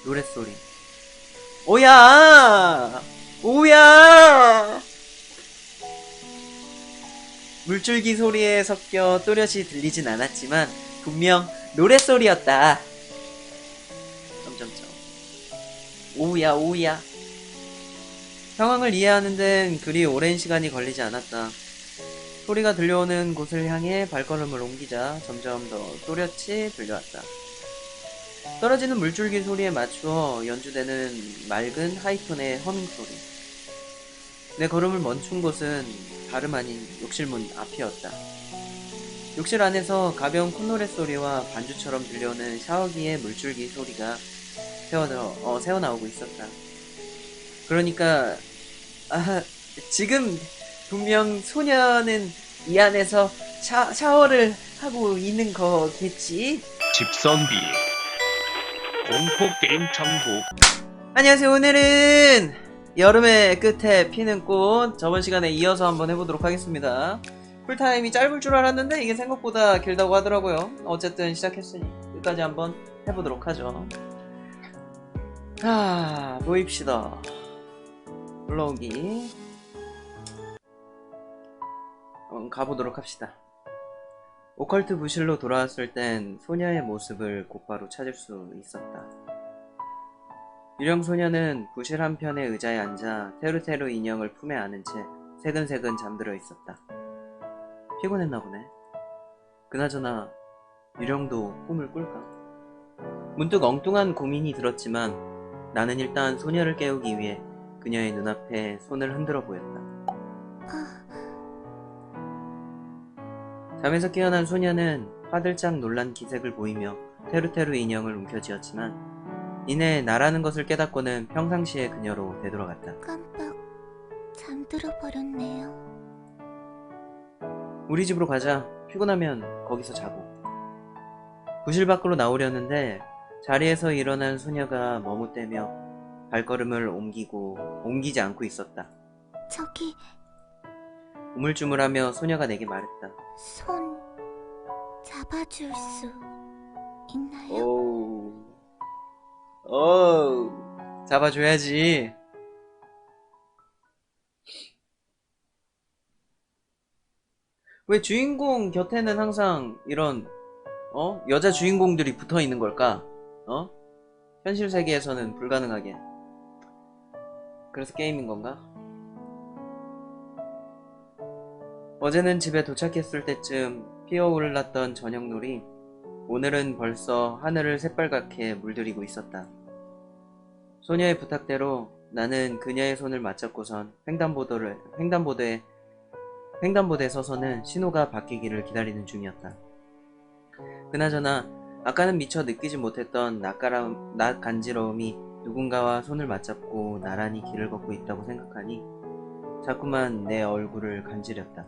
노랫소리. 오야! 오야! 물줄기 소리에 섞여 또렷이 들리진 않았지만 분명 노랫소리였다. 점점점. 오우야 오우야. 상황을 이해하는 데는 그리 오랜 시간이 걸리지 않았다. 소리가 들려오는 곳을 향해 발걸음을 옮기자 점점 더 또렷이 들려왔다. 떨어지는 물줄기 소리에 맞추어 연주되는 맑은 하이톤의 허밍소리. 내 걸음을 멈춘 곳은 다름 아닌 욕실문 앞이었다. 욕실 안에서 가벼운 콧노래 소리와 반주처럼 들려오는 샤워기의 물줄기 소리가 새어나오고 있었다. 그러니까 지금 분명 소녀는 이 안에서 샤워를 하고 있는 거겠지? 집선비 공포게임 정보. 안녕하세요. 오늘은 여름의 끝에 피는 꽃, 저번 시간에 이어서 한번 해보도록 하겠습니다. 풀타임이 짧을 줄 알았는데 이게 생각보다 길다고 하더라고요. 어쨌든 시작했으니 끝까지 한번 해보도록 하죠. 모입시다. 올라오기. 가보도록 합시다. 오컬트 부실로 돌아왔을 땐 소녀의 모습을 곧바로 찾을 수 있었다. 유령 소녀는 부실 한편의 의자에 앉아 테루테루 인형을 품에 안은 채 새근새근 잠들어 있었다. 피곤했나 보네. 그나저나 유령도 꿈을 꿀까? 문득 엉뚱한 고민이 들었지만 나는 일단 소녀를 깨우기 위해 그녀의 눈앞에 손을 흔들어 보였다. 잠에서 깨어난 소녀는 화들짝 놀란 기색을 보이며 테루테루 인형을 움켜쥐었지만 이내 나라는 것을 깨닫고는 평상시의 그녀로 되돌아갔다. 깜빡 잠들어 버렸네요. 우리 집으로 가자. 피곤하면 거기서 자고. 부실 밖으로 나오려는데 자리에서 일어난 소녀가 머뭇대며 발걸음을 옮기지 않고 있었다. 저기 우물쭈물하며 소녀가 내게 말했다. 손 잡아줄 수 있나요? 오우 잡아줘야지. 왜 주인공 곁에는 항상 이런 여자 주인공들이 붙어있는 걸까? 현실 세계에서는 불가능하게. 그래서 게임인 건가? 어제는 집에 도착했을 때쯤 피어올랐던 저녁놀이, 오늘은 벌써 하늘을 새빨갛게 물들이고 있었다. 소녀의 부탁대로 나는 그녀의 손을 맞잡고선 횡단보도에 서서는 신호가 바뀌기를 기다리는 중이었다. 그나저나 아까는 미처 느끼지 못했던 낯 간지러움이 누군가와 손을 맞잡고 나란히 길을 걷고 있다고 생각하니 자꾸만 내 얼굴을 간지렸다.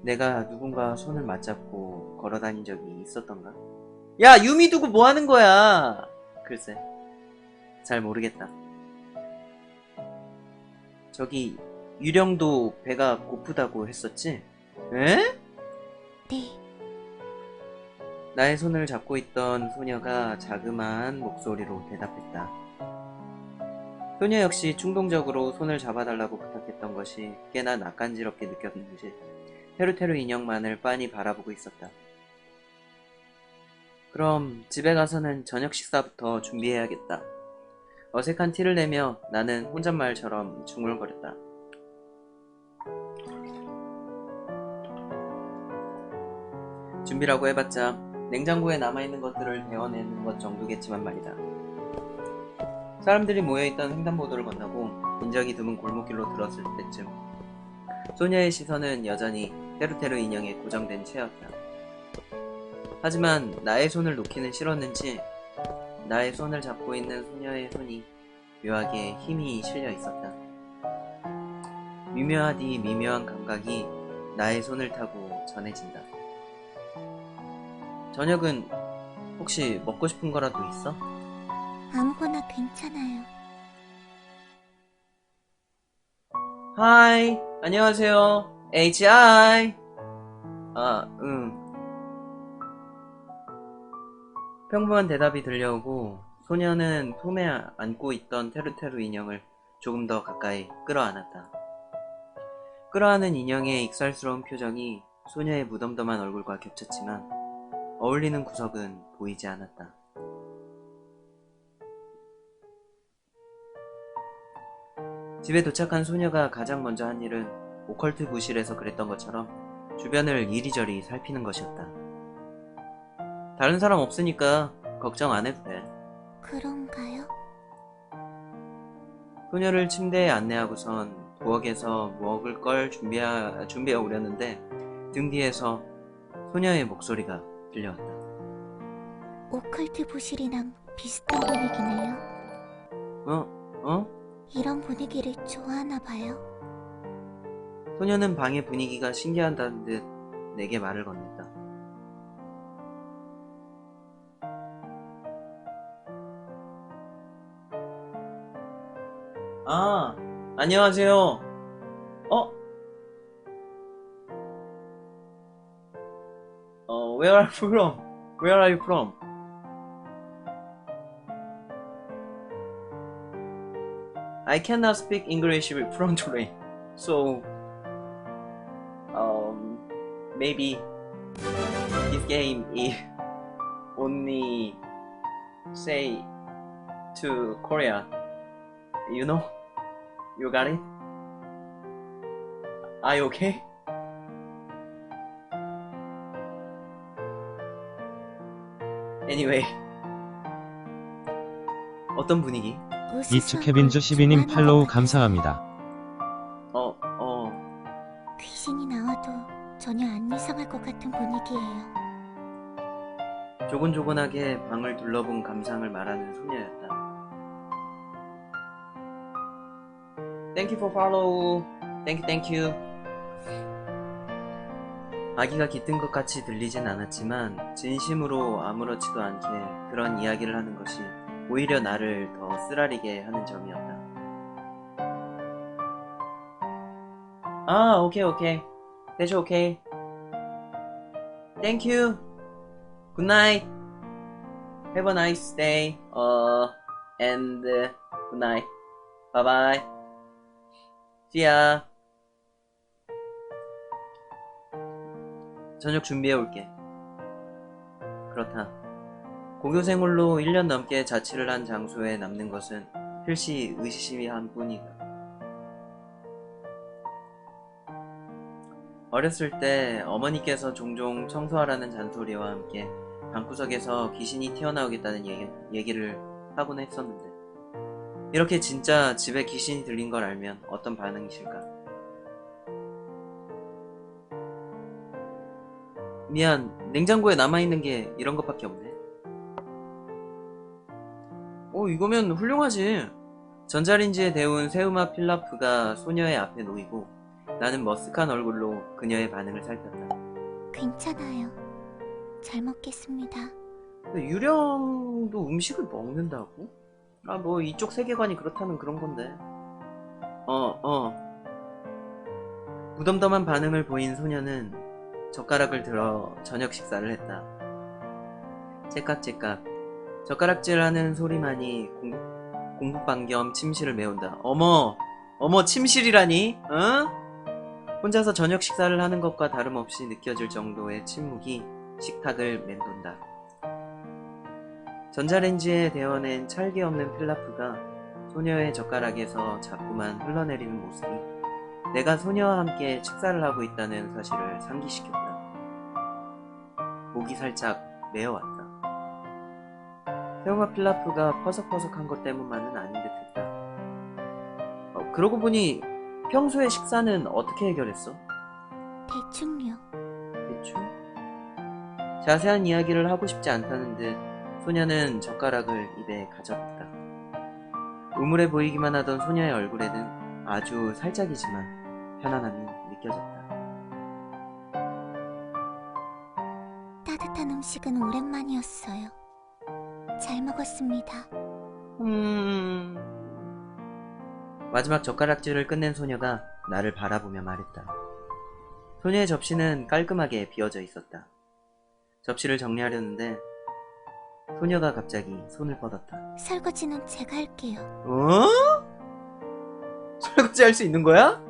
내가 누군가와 손을 맞잡고 걸어다닌 적이 있었던가? 야, 유미 두고 뭐 하는 거야? 글쎄, 잘 모르겠다. 저기 유령도 배가 고프다고 했었지? 에? 네. 나의 손을 잡고 있던 소녀가 자그마한 목소리로 대답했다. 소녀 역시 충동적으로 손을 잡아달라고 부탁했던 것이 꽤나 낯간지럽게 느꼈는지 테루테루 인형만을 빤히 바라보고 있었다. 그럼 집에 가서는 저녁 식사부터 준비해야겠다. 어색한 티를 내며 나는 혼잣말처럼 중얼거렸다. 준비라고 해봤자 냉장고에 남아있는 것들을 데워내는 것 정도겠지만 말이다. 사람들이 모여있던 횡단보도를 건너고 인적이 드문 골목길로 들었을 때쯤 소녀의 시선은 여전히 테루테루 인형에 고정된 채였다. 하지만 나의 손을 놓기는 싫었는지 나의 손을 잡고 있는 소녀의 손이 묘하게 힘이 실려 있었다. 미묘하디 미묘한 감각이 나의 손을 타고 전해진다. 저녁은 혹시 먹고 싶은 거라도 있어? 아무거나 괜찮아요. 하이, 안녕하세요. HI. 평범한 대답이 들려오고 소녀는 품에 안고 있던 테루테루 인형을 조금 더 가까이 끌어안았다. 끌어안은 인형의 익살스러운 표정이 소녀의 무덤덤한 얼굴과 겹쳤지만 어울리는 구석은 보이지 않았다. 집에 도착한 소녀가 가장 먼저 한 일은 오컬트 부실에서 그랬던 것처럼 주변을 이리저리 살피는 것이었다. 다른 사람 없으니까 걱정 안 해도 돼. 그런가요? 소녀를 침대에 안내하고선 부엌에서 먹을 걸 준비해 오려는데 등 뒤에서 소녀의 목소리가 들려왔다. 오컬트 부실이랑 비슷한 분위기네요. 어? 이런 분위기를 좋아하나 봐요. 소녀는 방의 분위기가 신기하다는 듯 내게 말을 건넸다. 아, 안녕하세요. where are you from? Where are you from? I cannot speak English fluently, so maybe this game is only say to Korea. You know? You got it? Are you okay? Anyway, 어떤 분위기? 이츠 케빈즈 12님 팔로우 감사합니다. 귀신이 나와도 전혀 안 이상할 것 같은 분위기예요. 조곤조곤하게 방을 둘러본 감상을 말하는 소녀였다. Thank you for follow. Thank you. 아기가 깃든 것 같이 들리진 않았지만 진심으로 아무렇지도 않게 그런 이야기를 하는 것이 오히려 나를 더 쓰라리게 하는 점이었다. 아, 오케이. 대체 오케이. Thank you. Good night. Have a nice day. And good night. Bye bye. See ya. 저녁 준비해 올게. 그렇다. 고교생활로 1년 넘게 자취를 한 장소에 남는 것은 필시 의심이한 뿐이다. 어렸을 때 어머니께서 종종 청소하라는 잔소리와 함께 방구석에서 귀신이 튀어나오겠다는 얘기를 하곤 했었는데 이렇게 진짜 집에 귀신이 들린 걸 알면 어떤 반응이실까? 미안, 냉장고에 남아있는 게 이런 것밖에 없네. 이거면 훌륭하지. 전자레인지에 데운 새우맛 필라프가 소녀의 앞에 놓이고 나는 머쓱한 얼굴로 그녀의 반응을 살폈다. 괜찮아요. 잘 먹겠습니다. 근데 유령도 음식을 먹는다고? 뭐 이쪽 세계관이 그렇다면 그런 건데. 무덤덤한 반응을 보인 소녀는 젓가락을 들어 저녁 식사를 했다. 째깍째깍 젓가락질하는 소리만이 공부방 겸 침실을 메운다. 어머 침실이라니? 응? 혼자서 저녁 식사를 하는 것과 다름없이 느껴질 정도의 침묵이 식탁을 맴돈다. 전자레인지에 데워낸 찰기 없는 필라프가 소녀의 젓가락에서 자꾸만 흘러내리는 모습이 내가 소녀와 함께 식사를 하고 있다는 사실을 상기시켰다. 목이 살짝 메어왔다. 새우맛 필라프가 퍼석퍼석한 것 때문만은 아닌 듯했다. 그러고 보니 평소에 식사는 어떻게 해결했어? 대충요. 대충? 자세한 이야기를 하고 싶지 않다는 듯 소녀는 젓가락을 입에 가져갔다. 우물해 보이기만 하던 소녀의 얼굴에는 아주 살짝이지만 편안함이 느껴졌다. 따뜻한 음식은 오랜만이었어요. 잘 먹었습니다. 마지막 젓가락질을 끝낸 소녀가 나를 바라보며 말했다. 소녀의 접시는 깔끔하게 비어져 있었다. 접시를 정리하려는데 소녀가 갑자기 손을 뻗었다. 설거지는 제가 할게요. 어? 설거지 할 수 있는 거야?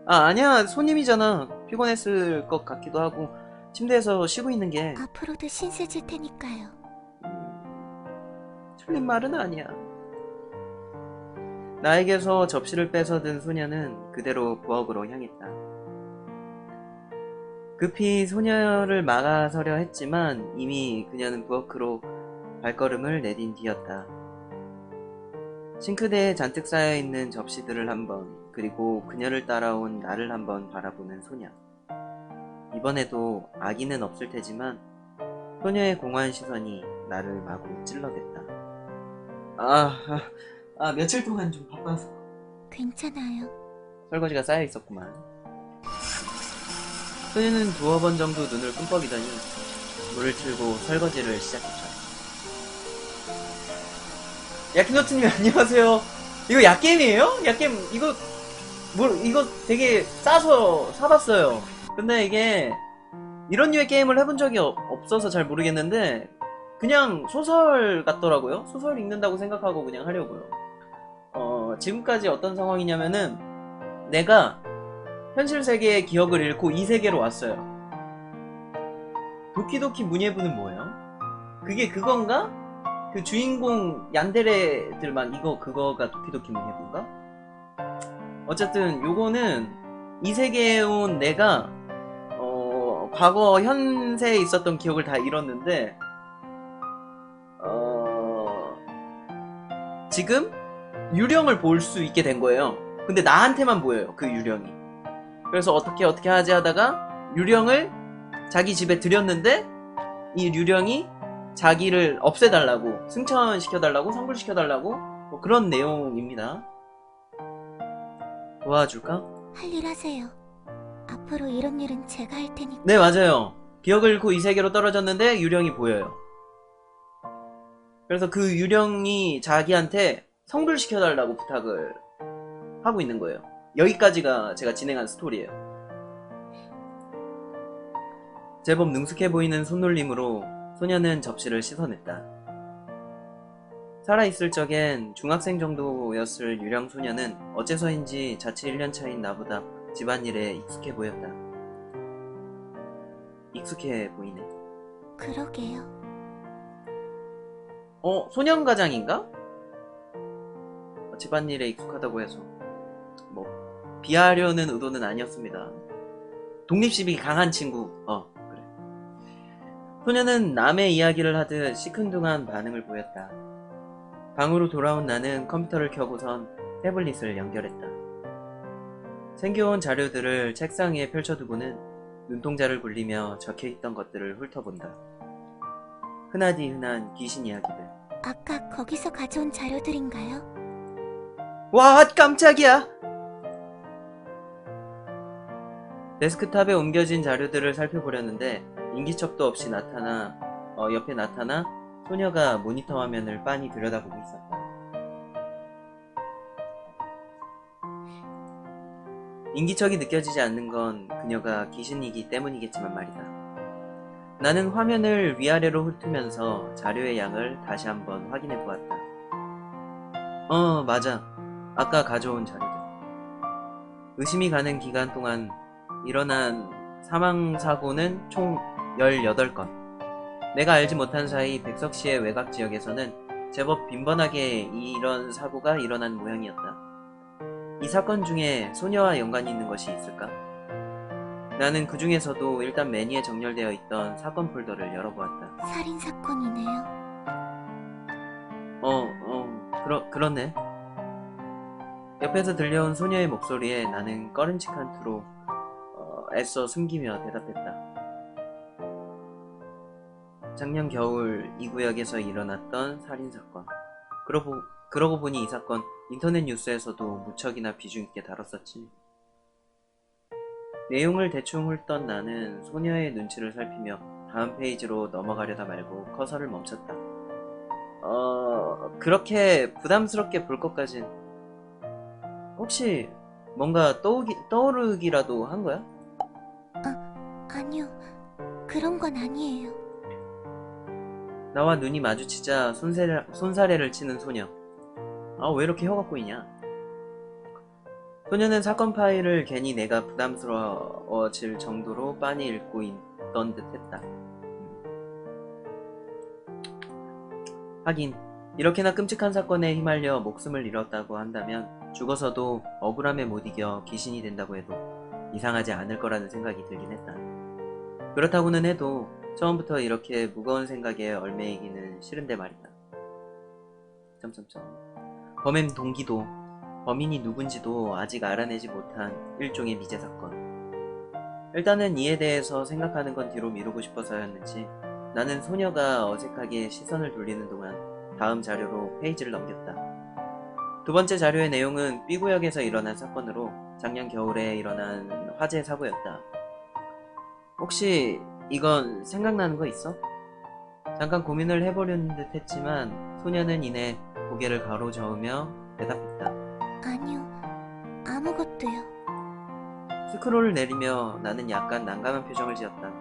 아, 아니야. 손님이잖아. 피곤했을 것 같기도 하고 침대에서 쉬고 있는 게 앞으로도 신세 질 테니까요. 틀린 말은 아니야. 나에게서 접시를 뺏어든 소녀는 그대로 부엌으로 향했다. 급히 소녀를 막아서려 했지만 이미 그녀는 부엌으로 발걸음을 내딘 뒤였다. 싱크대에 잔뜩 쌓여있는 접시들을 한번, 그리고 그녀를 따라온 나를 한번 바라보는 소녀. 이번에도 악의는 없을 테지만 소녀의 공허한 시선이 나를 마구 찔러댔다. 며칠 동안 좀 바빠서 괜찮아요. 설거지가 쌓여 있었구만. 소녀는 두어 번 정도 눈을 끔뻑이더니 물을 틀고 설거지를 시작했다. 야키노트님 안녕하세요. 이거 야게임이에요? 야게임 이거 이거 되게 싸서 사봤어요. 근데 이게 이런 류의 게임을 해본 적이 없어서 잘 모르겠는데 그냥 소설 같더라고요. 소설 읽는다고 생각하고 그냥 하려고요. 지금까지 어떤 상황이냐면은 내가 현실 세계의 기억을 잃고 이 세계로 왔어요. 도키도키 문예부는 뭐예요? 그게 그건가? 그 주인공 얀데레들만 그거가 도키도키 문예부인가? 어쨌든 요거는 이 세계에 온 내가 과거 현세에 있었던 기억을 다 잃었는데 지금 유령을 볼 수 있게 된 거예요. 근데 나한테만 보여요, 그 유령이. 그래서 어떻게 하지 하다가 유령을 자기 집에 들였는데 이 유령이 자기를 없애달라고, 승천시켜달라고, 상불시켜달라고 뭐 그런 내용입니다. 도와줄까? 할 일 하세요. 앞으로 이런 일은 제가 할 테니까. 네, 맞아요. 기억을 잃고 이 세계로 떨어졌는데 유령이 보여요. 그래서 그 유령이 자기한테 성불시켜달라고 부탁을 하고 있는 거예요. 여기까지가 제가 진행한 스토리예요. 제법 능숙해 보이는 손놀림으로 소녀는 접시를 씻어냈다. 살아있을 적엔 중학생 정도였을 유령 소녀는 어째서인지 자취 1년 차인 나보다 집안일에 익숙해 보였다. 익숙해 보이네. 그러게요. 소년가장인가? 집안일에 익숙하다고 해서 뭐 비하려는 의도는 아니었습니다. 독립심이 강한 친구. 그래. 소녀는 남의 이야기를 하듯 시큰둥한 반응을 보였다. 방으로 돌아온 나는 컴퓨터를 켜고선 태블릿을 연결했다. 챙겨온 자료들을 책상 위에 펼쳐두고는 눈동자를 굴리며 적혀있던 것들을 훑어본다. 흔하디 흔한 귀신 이야기들. 아까 거기서 가져온 자료들인가요? 와, 깜짝이야! 데스크탑에 옮겨진 자료들을 살펴보려는데 인기척도 없이 옆에 나타나 소녀가 모니터 화면을 빤히 들여다보고 있었다. 인기척이 느껴지지 않는 건 그녀가 귀신이기 때문이겠지만 말이다. 나는 화면을 위아래로 훑으면서 자료의 양을 다시 한번 확인해 보았다. 맞아. 아까 가져온 자료들. 의심이 가는 기간 동안 일어난 사망사고는 총 18건. 내가 알지 못한 사이 백석시의 외곽 지역에서는 제법 빈번하게 이런 사고가 일어난 모양이었다. 이 사건 중에 소녀와 연관이 있는 것이 있을까? 나는 그 중에서도 일단 메뉴에 정렬되어 있던 사건 폴더를 열어보았다. 살인사건이네요. 그렇네. 옆에서 들려온 소녀의 목소리에 나는 꺼림칙한 투로 애써 숨기며 대답했다. 작년 겨울 이 구역에서 일어났던 살인사건. 그러고 보니 이 사건 인터넷 뉴스에서도 무척이나 비중 있게 다뤘었지. 내용을 대충 훑던 나는 소녀의 눈치를 살피며 다음 페이지로 넘어가려다 말고 커서를 멈췄다. 그렇게 부담스럽게 볼 것까진 혹시 뭔가 떠오르기라도 한 거야? 아니요. 그런 건 아니에요. 나와 눈이 마주치자 손사래를 치는 소녀. 아, 왜 이렇게 혀가 꼬이냐? 소녀는 사건 파일을 괜히 내가 부담스러워질 정도로 빤히 읽고 있던 듯 했다. 하긴 이렇게나 끔찍한 사건에 휘말려 목숨을 잃었다고 한다면 죽어서도 억울함에 못 이겨 귀신이 된다고 해도 이상하지 않을 거라는 생각이 들긴 했다. 그렇다고는 해도 처음부터 이렇게 무거운 생각에 얽매이기는 싫은데 말이다. 점점점. 범행 동기도 범인이 누군지도 아직 알아내지 못한 일종의 미제 사건. 일단은 이에 대해서 생각하는 건 뒤로 미루고 싶어서였는지 나는 소녀가 어색하게 시선을 돌리는 동안 다음 자료로 페이지를 넘겼다. 두 번째 자료의 내용은 B구역에서 일어난 사건으로 작년 겨울에 일어난 화재 사고였다. 혹시 이건 생각나는 거 있어? 잠깐 고민을 해보려는 듯 했지만 소녀는 이내 고개를 가로저으며 대답했다. 아니요, 아무것도요. 스크롤을 내리며 나는 약간 난감한 표정을 지었다.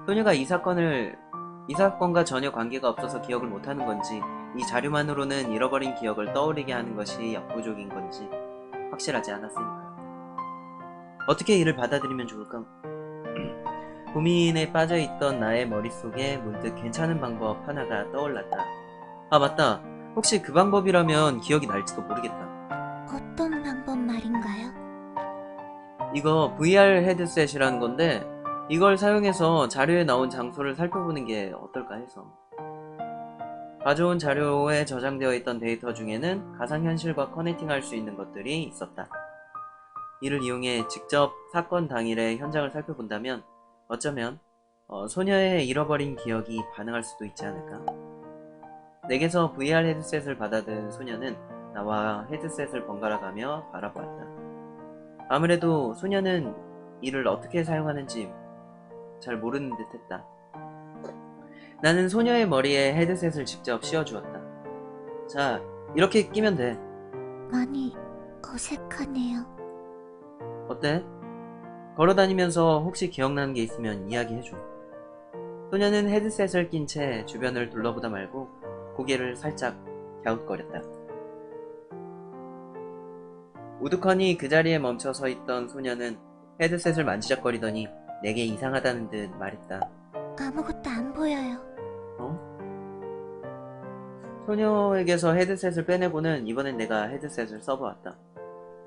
소녀가 이 사건과 전혀 관계가 없어서 기억을 못하는 건지 이 자료만으로는 잃어버린 기억을 떠올리게 하는 것이 역부족인 건지 확실하지 않았으니까. 어떻게 이를 받아들이면 좋을까? 고민에 빠져있던 나의 머릿속에 문득 괜찮은 방법 하나가 떠올랐다. 아, 맞다. 혹시 그 방법이라면 기억이 날지도 모르겠다. 어떤 방법 말인가요? 이거 VR 헤드셋이라는 건데 이걸 사용해서 자료에 나온 장소를 살펴보는 게 어떨까 해서. 가져온 자료에 저장되어 있던 데이터 중에는 가상현실과 커넥팅할 수 있는 것들이 있었다. 이를 이용해 직접 사건 당일의 현장을 살펴본다면 어쩌면 소녀의 잃어버린 기억이 반응할 수도 있지 않을까? 내게서 VR 헤드셋을 받아든 소녀는 나와 헤드셋을 번갈아가며 바라보았다. 아무래도 소녀는 이를 어떻게 사용하는지 잘 모르는 듯 했다. 나는 소녀의 머리에 헤드셋을 직접 씌워주었다. 자, 이렇게 끼면 돼. 많이 어색하네요. 어때? 걸어다니면서 혹시 기억나는 게 있으면 이야기해줘. 소녀는 헤드셋을 낀 채 주변을 둘러보다 말고 고개를 살짝 갸웃거렸다. 우두커니 그 자리에 멈춰 서 있던 소녀는 헤드셋을 만지작거리더니 내게 이상하다는 듯 말했다. 아무것도 안 보여요. 소녀에게서 헤드셋을 빼내고는 이번엔 내가 헤드셋을 써보았다.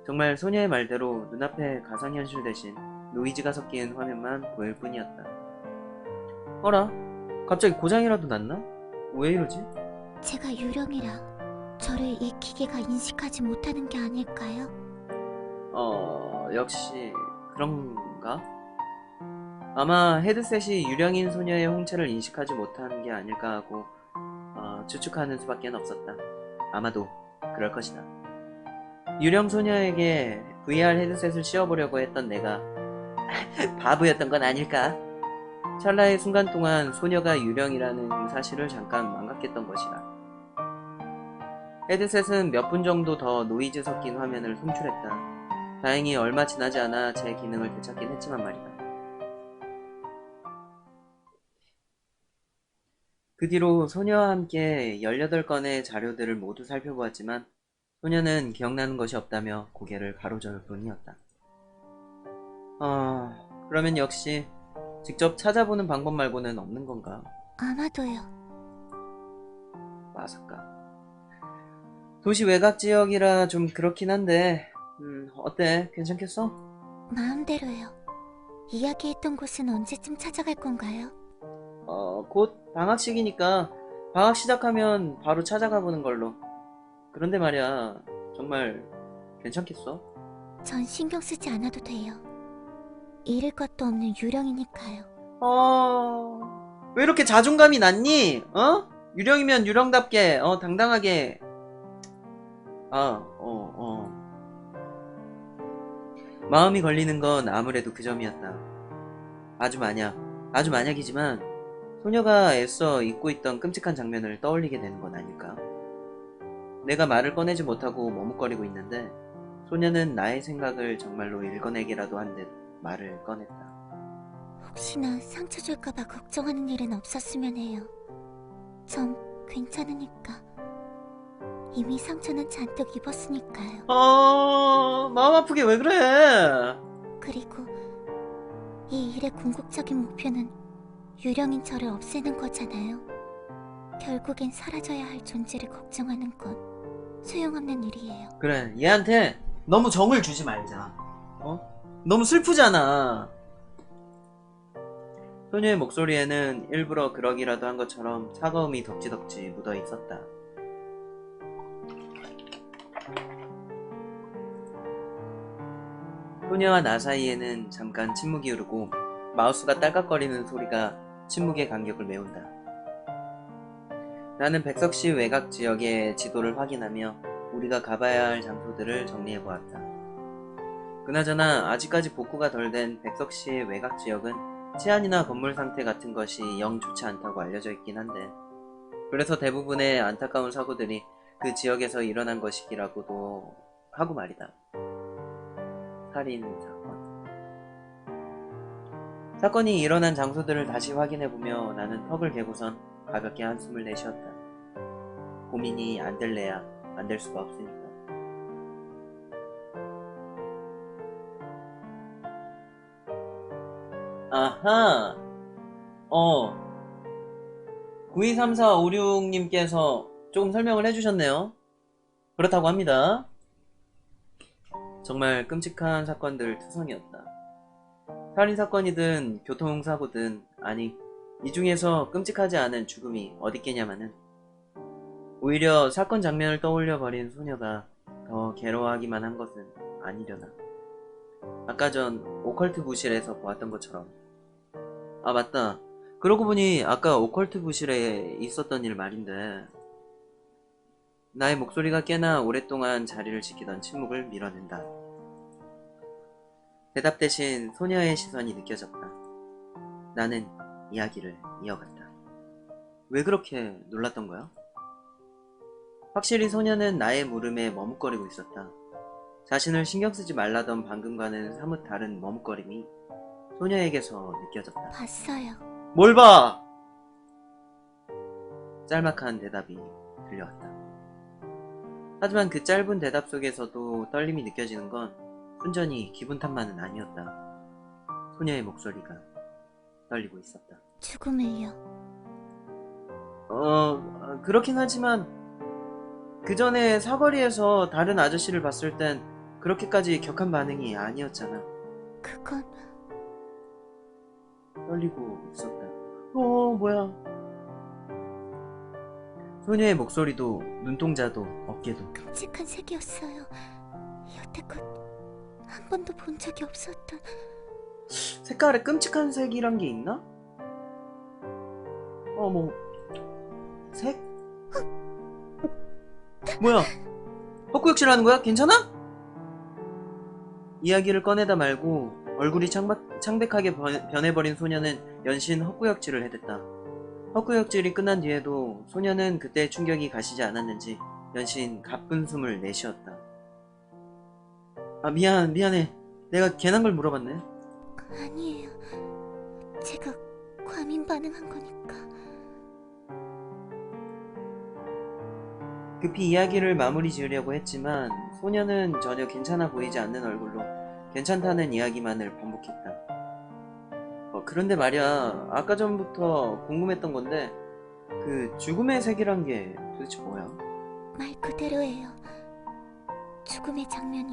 정말 소녀의 말대로 눈앞에 가상현실 대신 노이즈가 섞인 화면만 보일 뿐이었다. 어라? 갑자기 고장이라도 났나? 왜 이러지? 제가 유령이라 저를 이 기계가 인식하지 못하는 게 아닐까요? 역시 그런가? 아마 헤드셋이 유령인 소녀의 홍채를 인식하지 못하는 게 아닐까 하고 추측하는 수밖에 없었다. 아마도 그럴 것이다. 유령 소녀에게 VR 헤드셋을 씌워보려고 했던 내가 바보였던 건 아닐까? 찰나의 순간 동안 소녀가 유령이라는 사실을 잠깐 망각했던 것이라. 헤드셋은 몇 분 정도 더 노이즈 섞인 화면을 송출했다. 다행히 얼마 지나지 않아 제 기능을 되찾긴 했지만 말이다. 그 뒤로 소녀와 함께 18건의 자료들을 모두 살펴보았지만 소녀는 기억나는 것이 없다며 고개를 가로저을 뿐이었다. 그러면 역시 직접 찾아보는 방법 말고는 없는 건가? 아마도요. 마사카. 도시 외곽 지역이라 좀 그렇긴 한데 어때? 괜찮겠어? 마음대로요. 이야기했던 곳은 언제쯤 찾아갈 건가요? 곧 방학식이니까 방학 시작하면 바로 찾아가 보는 걸로. 그런데 말이야, 정말 괜찮겠어? 전 신경 쓰지 않아도 돼요. 잃을 것도 없는 유령이니까요. 왜 이렇게 자존감이 낮니? 유령이면 유령답게, 당당하게. 마음이 걸리는 건 아무래도 그 점이었다. 아주 만약이지만 소녀가 애써 잊고 있던 끔찍한 장면을 떠올리게 되는 건 아닐까? 내가 말을 꺼내지 못하고 머뭇거리고 있는데 소녀는 나의 생각을 정말로 읽어내기라도 한 듯 말을 꺼냈다. 혹시나 상처 줄까봐 걱정하는 일은 없었으면 해요. 전 괜찮으니까. 이미 상처는 잔뜩 입었으니까요. 마음 아프게 왜 그래? 그리고 이 일의 궁극적인 목표는 유령인 저를 없애는 거잖아요. 결국엔 사라져야 할 존재를 걱정하는 건 소용없는 일이에요. 그래, 얘한테 너무 정을 주지 말자. 너무 슬프잖아. 소녀의 목소리에는 일부러 그러기라도 한 것처럼 차가움이 덕지덕지 묻어 있었다. 소녀와 나 사이에는 잠깐 침묵이 흐르고 마우스가 딸깍거리는 소리가 침묵의 간격을 메운다. 나는 백석시 외곽 지역의 지도를 확인하며 우리가 가봐야 할 장소들을 정리해보았다. 그나저나 아직까지 복구가 덜 된 백석시 외곽 지역은 치안이나 건물 상태 같은 것이 영 좋지 않다고 알려져 있긴 한데, 그래서 대부분의 안타까운 사고들이 그 지역에서 일어난 것이기라고도 하고 말이다. 살인 사건이 일어난 장소들을 다시 확인해보며 나는 턱을 개고선 가볍게 한숨을 내쉬었다. 고민이 안 될래야 안 될 수가 없으니까. 아하! 923456님께서 조금 설명을 해주셨네요. 그렇다고 합니다. 정말 끔찍한 사건들 투성이었다. 살인사건이든 교통사고든, 아니, 이 중에서 끔찍하지 않은 죽음이 어딨겠냐마는, 오히려 사건 장면을 떠올려버린 소녀가 더 괴로워하기만 한 것은 아니려나. 아까 전 오컬트 부실에서 보았던 것처럼. 아, 맞다. 그러고 보니 아까 오컬트 부실에 있었던 일 말인데, 나의 목소리가 꽤나 오랫동안 자리를 지키던 침묵을 밀어낸다. 대답 대신 소녀의 시선이 느껴졌다. 나는 이야기를 이어갔다. 왜 그렇게 놀랐던 거야? 확실히 소녀는 나의 물음에 머뭇거리고 있었다. 자신을 신경 쓰지 말라던 방금과는 사뭇 다른 머뭇거림이 소녀에게서 느껴졌다. 봤어요. 뭘 봐! 짤막한 대답이 들려왔다. 하지만 그 짧은 대답 속에서도 떨림이 느껴지는 건 순전히 기분 탓만은 아니었다. 소녀의 목소리가 떨리고 있었다. 죽음을요. 그렇긴 하지만 그 전에 사거리에서 다른 아저씨를 봤을 땐 그렇게까지 격한 반응이 아니었잖아. 그건 떨리고 있었다. 뭐야. 소녀의 목소리도 눈동자도 어깨도 끔찍한 색이었어요. 여태껏 한 번도 본 적이 없었던. 색깔에 끔찍한 색이란 게 있나? 색? 뭐야? 헛구역질 하는 거야? 괜찮아? 이야기를 꺼내다 말고 얼굴이 창백하게 변해버린 소녀는 연신 헛구역질을 해댔다. 헛구역질이 끝난 뒤에도 소녀는 그때의 충격이 가시지 않았는지 연신 가쁜 숨을 내쉬었다. 아, 미안해. 내가 괜한 걸 물어봤네. 아니에요. 제가 과민 반응한 거니까. 급히 이야기를 마무리 지으려고 했지만 소녀는 전혀 괜찮아 보이지 않는 얼굴로 괜찮다는 이야기만을 반복했다. 그런데 말이야, 아까 전부터 궁금했던 건데 그 죽음의 색이란 게 도대체 뭐야? 말 그대로예요. 죽음의 장면이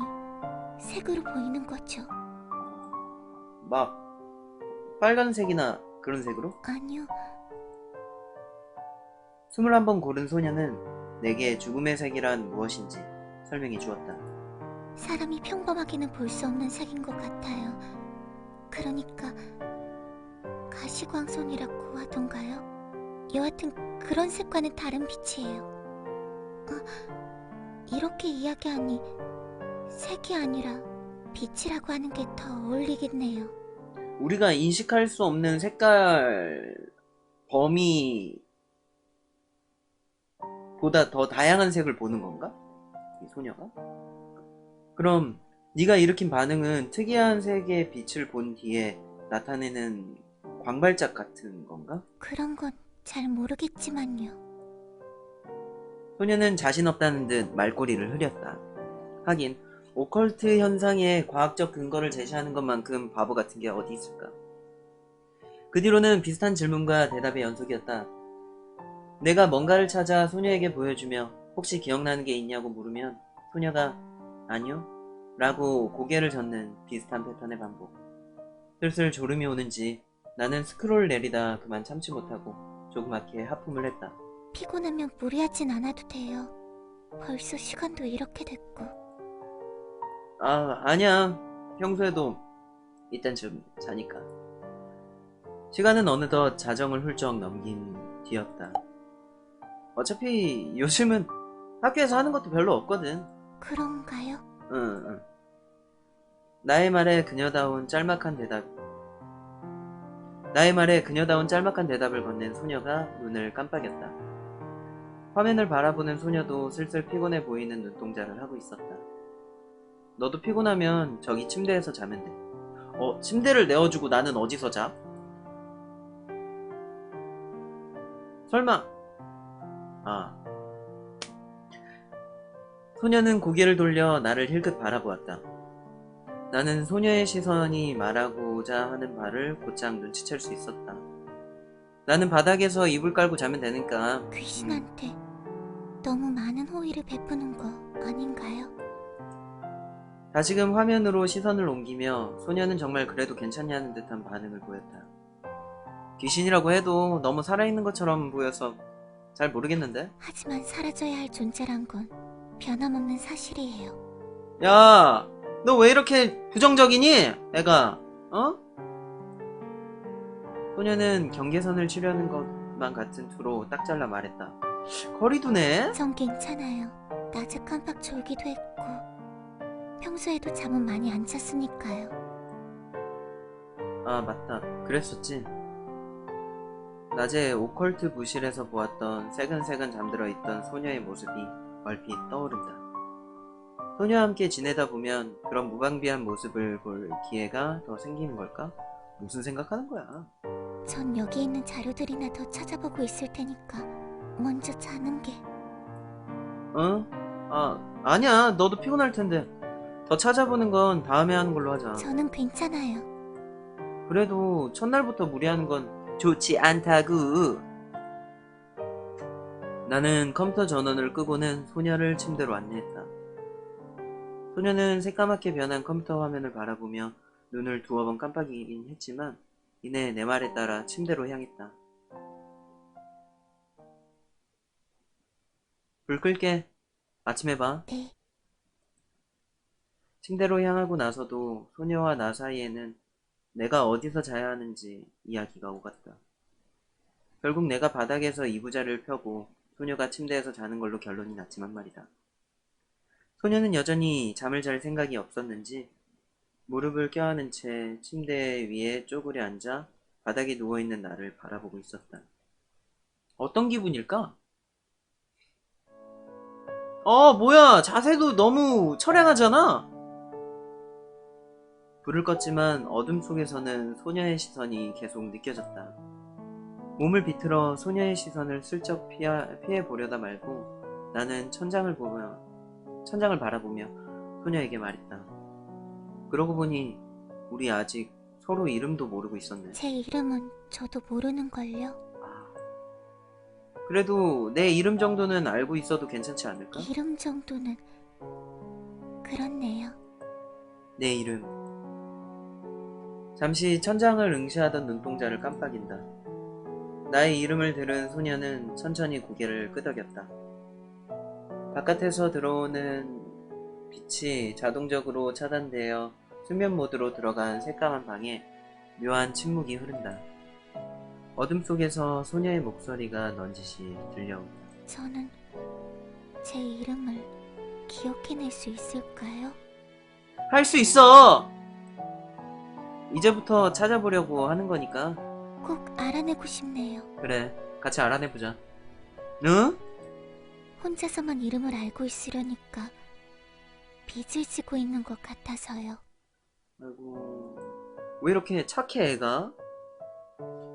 색으로 보이는 거죠. 막 빨간색이나 그런 색으로? 아니요. 21번 고른 소녀는 내게 죽음의 색이란 무엇인지 설명해 주었다. 사람이 평범하게는 볼 수 없는 색인 것 같아요. 그러니까 가시광선이라고 하던가요? 여하튼 그런 색과는 다른 빛이에요. 이렇게 이야기하니 색이 아니라 빛이라고 하는 게 더 어울리겠네요. 우리가 인식할 수 없는 색깔 범위 보다 더 다양한 색을 보는 건가? 이 소녀가? 그럼 네가 일으킨 반응은 특이한 색의 빛을 본 뒤에 나타내는 광발작 같은 건가? 그런 건 잘 모르겠지만요. 소녀는 자신 없다는 듯 말꼬리를 흐렸다. 하긴 오컬트 현상의 과학적 근거를 제시하는 것만큼 바보 같은 게 어디 있을까. 그 뒤로는 비슷한 질문과 대답의 연속이었다. 내가 뭔가를 찾아 소녀에게 보여주며 혹시 기억나는 게 있냐고 물으면 소녀가 아니요? 라고 고개를 젓는 비슷한 패턴의 반복. 슬슬 졸음이 오는지 나는 스크롤 내리다 그만 참지 못하고 조그맣게 하품을 했다. 피곤하면 무리하진 않아도 돼요. 벌써 시간도 이렇게 됐고. 아니야. 평소에도 이땐쯤 자니까. 시간은 어느덧 자정을 훌쩍 넘긴 뒤였다. 어차피 요즘은 학교에서 하는 것도 별로 없거든. 그런가요? 응. 나의 말에 그녀다운 짤막한 대답을 건넨 소녀가 눈을 깜빡였다. 화면을 바라보는 소녀도 슬슬 피곤해 보이는 눈동자를 하고 있었다. 너도 피곤하면 저기 침대에서 자면 돼. 침대를 내어주고 나는 어디서 자? 설마. 소녀는 고개를 돌려 나를 힐끗 바라보았다. 나는 소녀의 시선이 말하고자 하는 말을 곧장 눈치챌 수 있었다. 나는 바닥에서 이불 깔고 자면 되니까. 귀신한테 너무 많은 호의를 베푸는 거 아닌가요? 다시금 화면으로 시선을 옮기며 소녀는 정말 그래도 괜찮냐는 듯한 반응을 보였다. 귀신이라고 해도 너무 살아있는 것처럼 보여서 잘 모르겠는데? 하지만 사라져야 할 존재란 건 변함없는 사실이에요. 야, 너 왜 이렇게 부정적이니? 애가, 어? 소녀는 경계선을 치려는 것만 같은 투로 딱 잘라 말했다. 거리 두네? 전 괜찮아요. 낮에 깜빡 졸기도 했고 평소에도 잠은 많이 안 잤으니까요. 맞다. 그랬었지. 낮에 오컬트 부실에서 보았던 새근새근 잠들어 있던 소녀의 모습이 얼핏 떠오른다. 소녀와 함께 지내다 보면 그런 무방비한 모습을 볼 기회가 더 생기는 걸까? 무슨 생각하는 거야? 전 여기 있는 자료들이나 더 찾아보고 있을 테니까 먼저 자는 게. 아니야. 너도 피곤할 텐데. 더 찾아보는 건 다음에 하는 걸로 하자. 저는 괜찮아요. 그래도 첫날부터 무리하는 건 좋지 않다구. 나는 컴퓨터 전원을 끄고는 소녀를 침대로 안내했다. 소녀는 새까맣게 변한 컴퓨터 화면을 바라보며 눈을 두어 번 깜빡이긴 했지만 이내 내 말에 따라 침대로 향했다. 불 끌게. 아침에 봐. 네. 침대로 향하고 나서도 소녀와 나 사이에는 내가 어디서 자야 하는지 이야기가 오갔다. 결국 내가 바닥에서 이부자를 펴고 소녀가 침대에서 자는 걸로 결론이 났지만 말이다. 소녀는 여전히 잠을 잘 생각이 없었는지 무릎을 껴안은 채 침대 위에 쪼그려 앉아 바닥에 누워있는 나를 바라보고 있었다. 어떤 기분일까? 뭐야. 자세도 너무 처량하잖아. 불을 껐지만 어둠 속에서는 소녀의 시선이 계속 느껴졌다. 몸을 비틀어 소녀의 시선을 슬쩍 피해보려다 말고 나는 천장을 바라보며 소녀에게 말했다. 그러고 보니 우리 아직 서로 이름도 모르고 있었네. 제 이름은 저도 모르는걸요. 그래도 내 이름 정도는 알고 있어도 괜찮지 않을까? 이름 정도는 그렇네요. 내 이름. 잠시 천장을 응시하던 눈동자를 깜빡인다. 나의 이름을 들은 소녀는 천천히 고개를 끄덕였다. 바깥에서 들어오는 빛이 자동적으로 차단되어 수면 모드로 들어간 새까만 방에 묘한 침묵이 흐른다. 어둠 속에서 소녀의 목소리가 넌지시 들려온다. 저는 제 이름을 기억해낼 수 있을까요? 할 수 있어! 이제부터 찾아보려고 하는 거니까. 꼭 알아내고 싶네요. 그래, 같이 알아내보자. 응? 혼자서만 이름을 알고 있으려니까 빚을 지고 있는 것 같아서요. 아이고, 왜 이렇게 착해 애가?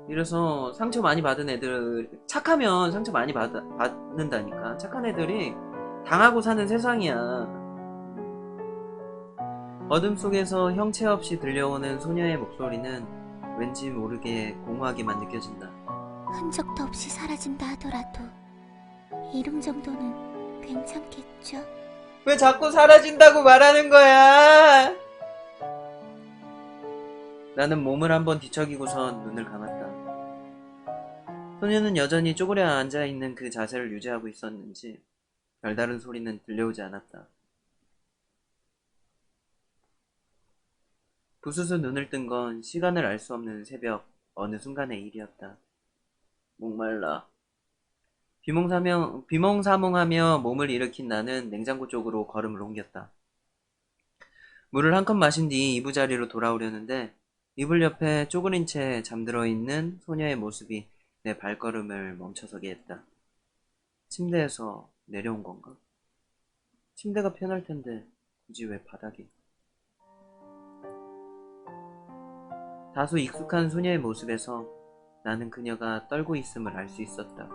이래서 상처 많이 받은 애들, 착하면 상처 많이 받는다니까. 착한 애들이 당하고 사는 세상이야. 어둠 속에서 형체 없이 들려오는 소녀의 목소리는 왠지 모르게 공허하게만 느껴진다. 흔적도 없이 사라진다 하더라도 이름 정도는 괜찮겠죠? 왜 자꾸 사라진다고 말하는 거야? 나는 몸을 한번 뒤척이고선 눈을 감았다. 소녀는 여전히 쪼그려 앉아있는 그 자세를 유지하고 있었는지 별다른 소리는 들려오지 않았다. 부스스 눈을 뜬 건 시간을 알 수 없는 새벽 어느 순간의 일이었다. 목말라. 비몽사몽하며 몸을 일으킨 나는 냉장고 쪽으로 걸음을 옮겼다. 물을 한 컵 마신 뒤 이부자리로 돌아오려는데 이불 옆에 쪼그린 채 잠들어 있는 소녀의 모습이 내 발걸음을 멈춰서게 했다. 침대에서 내려온 건가? 침대가 편할 텐데 굳이 왜 바닥에? 다소 익숙한 소녀의 모습에서 나는 그녀가 떨고 있음을 알 수 있었다.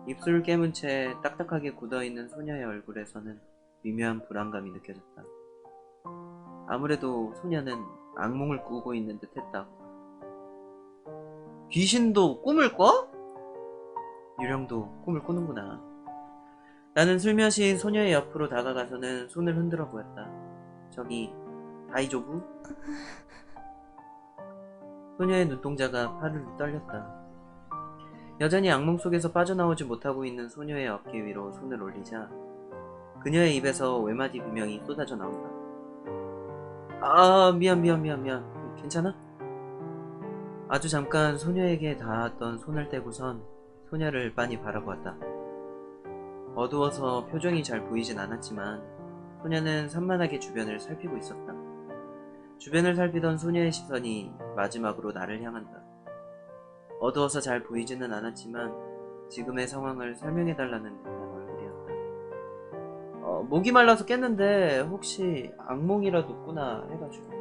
입술을 깨문 채 딱딱하게 굳어있는 소녀의 얼굴에서는 미묘한 불안감이 느껴졌다. 아무래도 소녀는 악몽을 꾸고 있는 듯 했다. 귀신도 꿈을 꿔? 유령도 꿈을 꾸는구나. 나는 슬며시 소녀의 옆으로 다가가서는 손을 흔들어 보였다. 저기, 다이조부? 소녀의 눈동자가 파르르 떨렸다. 여전히 악몽 속에서 빠져나오지 못하고 있는 소녀의 어깨 위로 손을 올리자 그녀의 입에서 외마디 비명이 쏟아져 나온다. 아, 미안. 괜찮아? 아주 잠깐 소녀에게 닿았던 손을 떼고선 소녀를 빤히 바라보았다. 어두워서 표정이 잘 보이진 않았지만 소녀는 산만하게 주변을 살피고 있었다. 주변을 살피던 소녀의 시선이 마지막으로 나를 향한다. 어두워서 잘 보이지는 않았지만 지금의 상황을 설명해달라는 듯한 얼굴이었다. 목이 말라서 깼는데 혹시 악몽이라도 꾸나 해가지고.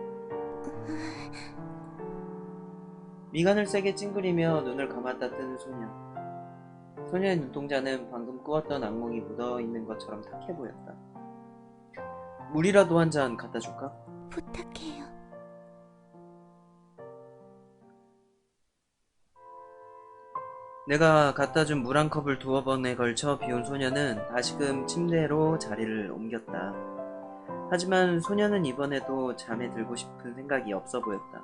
미간을 세게 찡그리며 눈을 감았다 뜬 소녀. 소녀의 눈동자는 방금 꾸었던 악몽이 묻어있는 것처럼 탁해 보였다. 물이라도 한 잔 갖다 줄까? 부탁해요. 내가 갖다 준 물 한 컵을 두어 번에 걸쳐 비운 소녀는 다시금 침대로 자리를 옮겼다. 하지만 소녀는 이번에도 잠에 들고 싶은 생각이 없어 보였다.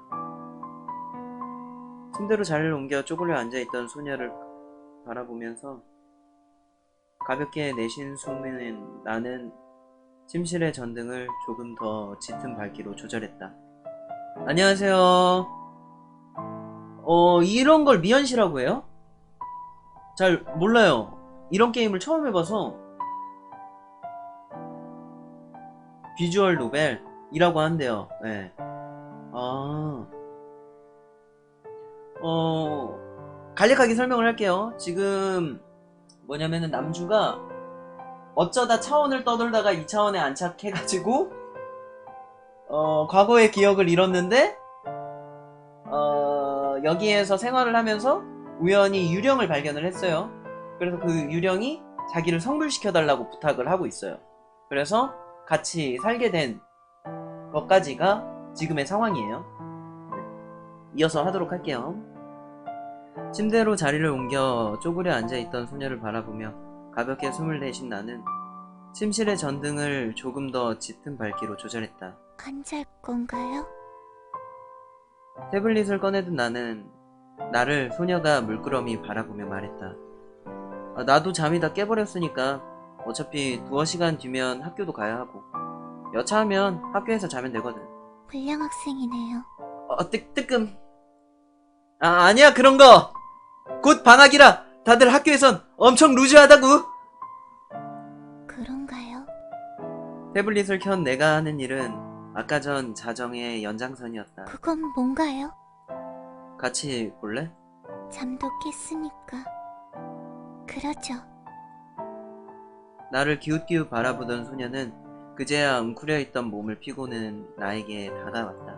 침대로 자리를 옮겨 쪼그려 앉아있던 소녀를 바라보면서 가볍게 내쉰 숨은 나는 침실의 전등을 조금 더 짙은 밝기로 조절했다. 안녕하세요. 이런 걸 미연시라고 해요? 잘 몰라요. 이런 게임을 처음 해봐서. 비주얼 노벨이라고 한대요. 네. 간략하게 설명을 할게요. 지금 뭐냐면은 남주가 어쩌다 차원을 떠돌다가 이 차원에 안착해가지고 과거의 기억을 잃었는데 여기에서 생활을 하면서 우연히 유령을 발견을 했어요. 그래서 그 유령이 자기를 성불시켜달라고 부탁을 하고 있어요. 그래서 같이 살게 된 것까지가 지금의 상황이에요. 이어서 하도록 할게요. 침대로 자리를 옮겨 쪼그려 앉아있던 소녀를 바라보며 가볍게 숨을 내쉰 나는 침실의 전등을 조금 더 짙은 밝기로 조절했다. 안 잘 건가요? 태블릿을 꺼내든 나는 나를 소녀가 물끄러미 바라보며 말했다. 나도 잠이 다 깨버렸으니까 어차피 두어 시간 뒤면 학교도 가야 하고 여차하면 학교에서 자면 되거든. 불량 학생이네요. 뜨끔. 아니야 그런 거. 곧 방학이라 다들 학교에선 엄청 루즈하다고. 그런가요? 태블릿을 켠 내가 하는 일은 아까 전 자정의 연장선이었다. 그건 뭔가요? 같이 볼래? 잠도 깼으니까. 그러죠. 나를 기웃기웃 바라보던 소녀는 그제야 웅크려있던 몸을 피고는 나에게 다가왔다.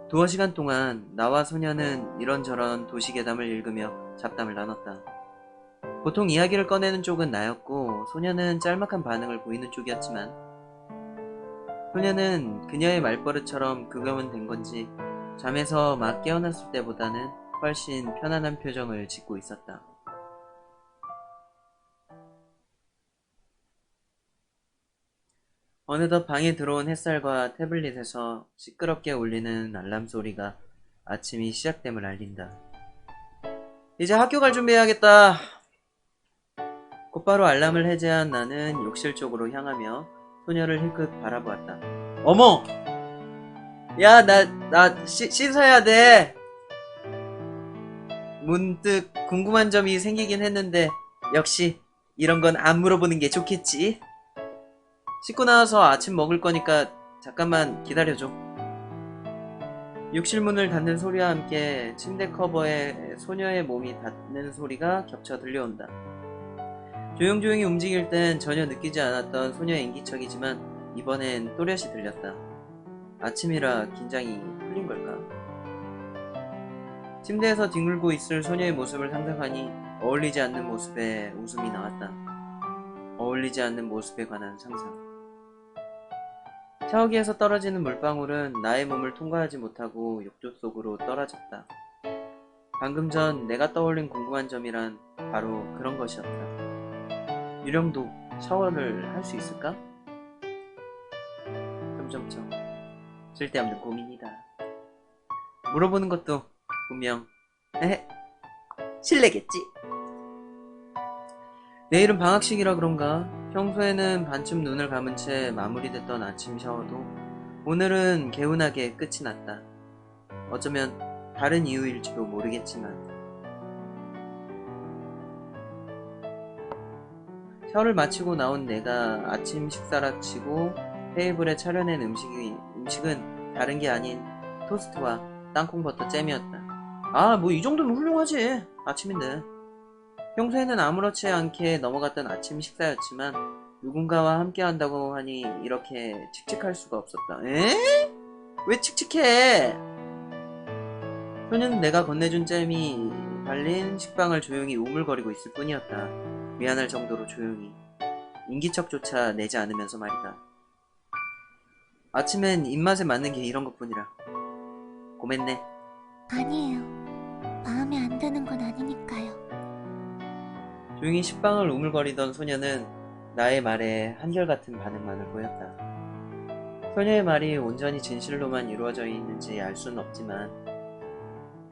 두어 시간 동안 나와 소녀는 이런저런 도시괴담을 읽으며 잡담을 나눴다. 보통 이야기를 꺼내는 쪽은 나였고 소녀는 짤막한 반응을 보이는 쪽이었지만 소녀는 그녀의 말버릇처럼 그거면 된 건지 잠에서 막 깨어났을 때보다는 훨씬 편안한 표정을 짓고 있었다. 어느덧 방에 들어온 햇살과 태블릿에서 시끄럽게 울리는 알람 소리가 아침이 시작됨을 알린다. 이제 학교 갈 준비해야겠다. 곧바로 알람을 해제한 나는 욕실 쪽으로 향하며 소녀를 힐끗 바라보았다. 어머! 야, 나 씻어야 돼! 문득 궁금한 점이 생기긴 했는데 역시 이런 건 안 물어보는 게 좋겠지? 씻고 나와서 아침 먹을 거니까 잠깐만 기다려줘. 욕실 문을 닫는 소리와 함께 침대 커버에 소녀의 몸이 닿는 소리가 겹쳐 들려온다. 조용조용히 움직일 땐 전혀 느끼지 않았던 소녀의 인기척이지만 이번엔 또렷이 들렸다. 아침이라 긴장이 풀린 걸까? 침대에서 뒹굴고 있을 소녀의 모습을 상상하니 어울리지 않는 모습에 웃음이 나왔다. 어울리지 않는 모습에 관한 상상. 샤워기에서 떨어지는 물방울은 나의 몸을 통과하지 못하고 욕조 속으로 떨어졌다. 방금 전 내가 떠올린 궁금한 점이란 바로 그런 것이었다. 유령도 샤워를 할 수 있을까? 점점점. 쓸데없는 고민이다. 물어보는 것도 분명 실례겠지. 내일은 방학식이라 그런가? 평소에는 반쯤 눈을 감은 채 마무리됐던 아침 샤워도 오늘은 개운하게 끝이 났다. 어쩌면 다른 이유일지도 모르겠지만 샤워를 마치고 나온 내가 아침 식사라 치고 테이블에 차려낸 음식은 다른 게 아닌 토스트와 땅콩버터 잼이었다. 아, 뭐 이 정도면 훌륭하지. 아침인데. 평소에는 아무렇지 않게 넘어갔던 아침 식사였지만 누군가와 함께 한다고 하니 이렇게 칙칙할 수가 없었다. 에? 왜 칙칙해? 소녀는 내가 건네준 잼이 발린 식빵을 조용히 우물거리고 있을 뿐이었다. 미안할 정도로 조용히. 인기척조차 내지 않으면서 말이다. 아침엔 입맛에 맞는 게 이런 것뿐이라. 고맙네. 아니에요. 마음에 안 드는 건 아니니까요. 조용히 식빵을 우물거리던 소녀는 나의 말에 한결같은 반응만을 보였다. 소녀의 말이 온전히 진실로만 이루어져 있는지 알 수는 없지만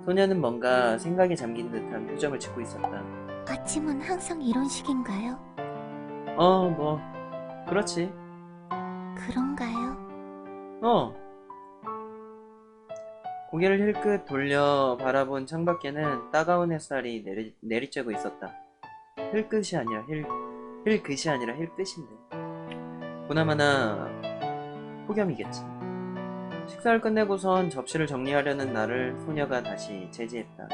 소녀는 뭔가 생각에 잠긴 듯한 표정을 짓고 있었다. 아침은 항상 이런 식인가요? 뭐 그렇지. 그런가요? 고개를 힐끗 돌려 바라본 창밖에는 따가운 햇살이 내리쬐고 있었다. 힐끗이 아니라 힐끗이 아니라 힐끗인데. 보나마나 폭염이겠지. 식사를 끝내고선 접시를 정리하려는 나를 소녀가 다시 제지했다.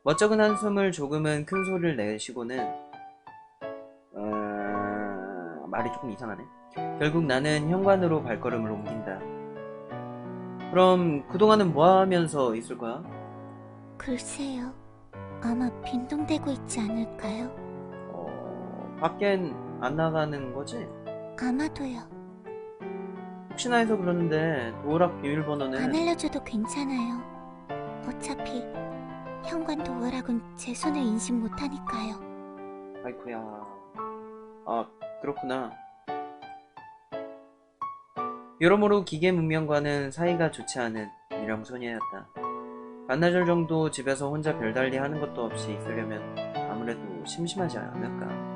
멋쩍은 한숨을 조금은 큰 소리를 내쉬고는 말이 조금 이상하네. 결국 나는 현관으로 발걸음을 옮긴다. 그럼 그동안은 뭐 하면서 있을 거야? 글쎄요. 아마 빈둥대고 있지 않을까요? 밖엔 안 나가는 거지? 아마도요. 혹시나 해서 그러는데 도어락 비밀번호는 안 알려줘도 괜찮아요. 어차피 현관 도어락은 제 손을 인식 못하니까요. 아이쿠야. 아, 그렇구나. 여러모로 기계 문명과는 사이가 좋지 않은 유령 소녀였다. 반나절 정도 집에서 혼자 별달리 하는 것도 없이 있으려면 아무래도 심심하지 않을까.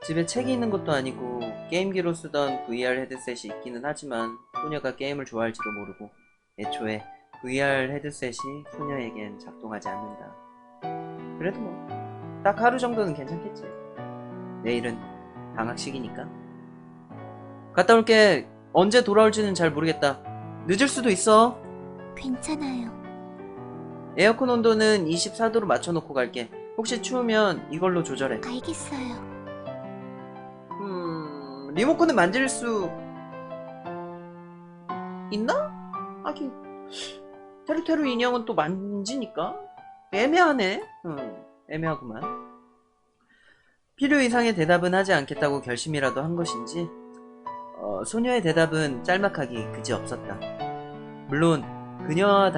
집에 책이 있는 것도 아니고 게임기로 쓰던 VR 헤드셋이 있기는 하지만 소녀가 게임을 좋아할지도 모르고 애초에 VR 헤드셋이 소녀에겐 작동하지 않는다. 그래도 뭐 딱 하루 정도는 괜찮겠지. 내일은 방학식이니까. 갔다 올게. 언제 돌아올지는 잘 모르겠다. 늦을 수도 있어. 괜찮아요. 에어컨 온도는 24도로 맞춰놓고 갈게. 혹시 추우면 이걸로 조절해. 알겠어요. 리모컨은 만질 수 있나? 하긴 테루테루 인형은 또 만지니까 애매하네. 애매하구만. 필요 이상의 대답은 하지 않겠다고 결심이라도 한 것인지 소녀의 대답은 짤막하기 그지없었다. 물론 그와는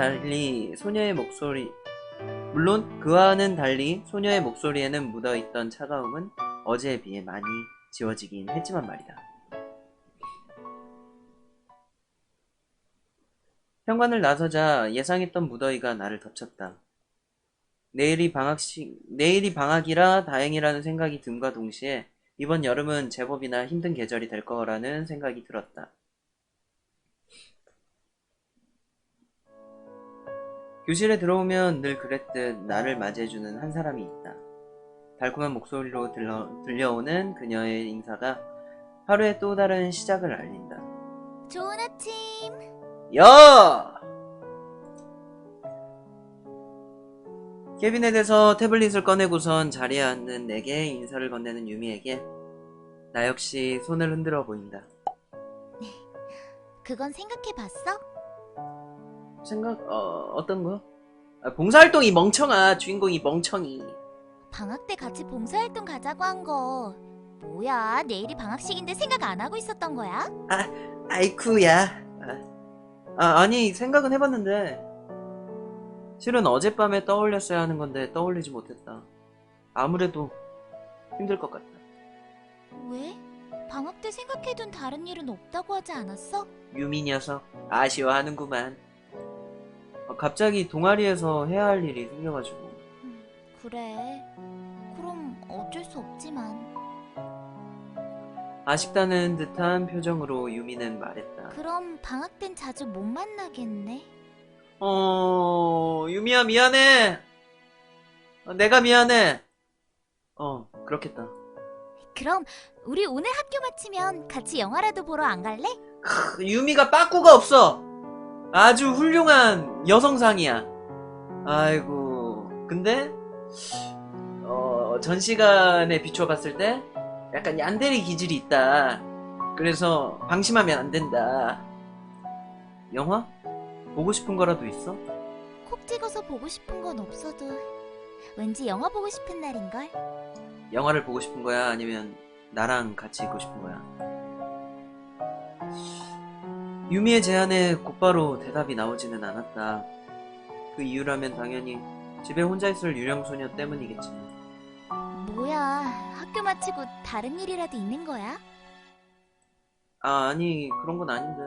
달리 소녀의 목소리에는 묻어있던 차가움은 어제에 비해 많이 지워지긴 했지만 말이다. 현관을 나서자 예상했던 무더위가 나를 덮쳤다. 내일이 방학이라 다행이라는 생각이 듦과 동시에 이번 여름은 제법이나 힘든 계절이 될 거라는 생각이 들었다. 교실에 들어오면 늘 그랬듯 나를 맞이해주는 한 사람이 있다. 달콤한 목소리로 들려오는 그녀의 인사가 하루의 또 다른 시작을 알린다. 좋은 아침. 야! 캐비넷에서 태블릿을 꺼내고선 자리에 앉는 내게 인사를 건네는 유미에게 나 역시 손을 흔들어 보인다. 그건 생각해봤어? 어떤 거? 봉사활동 이 멍청아. 주인공이 멍청이. 방학 때 같이 봉사활동 가자고 한 거. 뭐야, 내일이 방학식인데 생각 안 하고 있었던 거야? 아이쿠야. 아니 생각은 해봤는데 실은 어젯밤에 떠올렸어야 하는 건데 떠올리지 못했다. 아무래도 힘들 것 같다. 왜? 방학 때 생각해둔 다른 일은 없다고 하지 않았어? 유미 녀석 아쉬워하는구만. 갑자기 동아리에서 해야 할 일이 생겨가지고. 그래. 그럼 어쩔 수 없지만. 아쉽다는 듯한 표정으로 유미는 말했다. 그럼 방학 땐 자주 못 만나겠네. 유미야 미안해. 내가 미안해. 그렇겠다. 그럼 우리 오늘 학교 마치면 같이 영화라도 보러 안 갈래? 유미가 빠꾸가 없어. 아주 훌륭한 여성상이야. 아이고. 근데 전 시간에 비춰봤을 때 약간 얀데리 기질이 있다. 그래서 방심하면 안 된다. 영화? 보고 싶은 거라도 있어? 콕 찍어서 보고 싶은 건 없어도 왠지 영화 보고 싶은 날인걸? 영화를 보고 싶은 거야? 아니면 나랑 같이 있고 싶은 거야? 유미의 제안에 곧바로 대답이 나오지는 않았다. 그 이유라면 당연히 집에 혼자 있을 유령소녀 때문이겠지. 뭐야, 학교 마치고 다른 일이라도 있는 거야? 아니 그런 건 아닌데.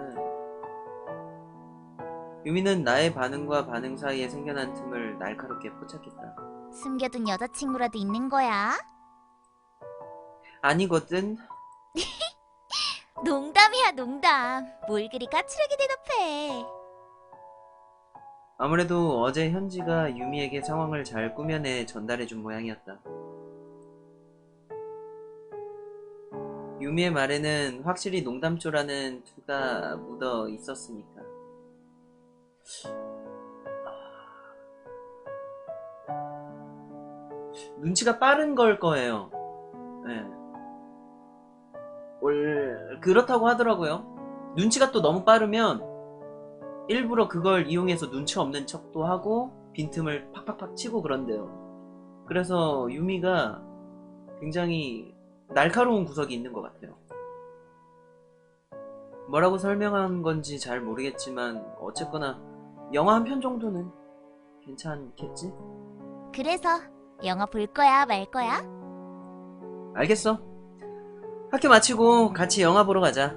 유미는 나의 반응과 반응 사이에 생겨난 틈을 날카롭게 포착했다. 숨겨둔 여자친구라도 있는 거야? 아니거든. 농담이야, 농담. 뭘 그리 까칠하게 대답해. 아무래도 어제 현지가 유미에게 상황을 잘 꾸며내 전달해준 모양이었다. 유미의 말에는 확실히 농담조라는 투가 묻어 있었으니까. 눈치가 빠른 걸 거예요. 네. 그렇다고 하더라고요. 눈치가 또 너무 빠르면 일부러 그걸 이용해서 눈치 없는 척도 하고 빈틈을 팍팍팍 치고 그런데요. 그래서 유미가 굉장히 날카로운 구석이 있는 것 같아요. 뭐라고 설명한 건지 잘 모르겠지만 어쨌거나 영화 한 편 정도는 괜찮겠지? 그래서 영화 볼 거야, 말 거야? 알겠어. 학교 마치고 같이 영화 보러 가자.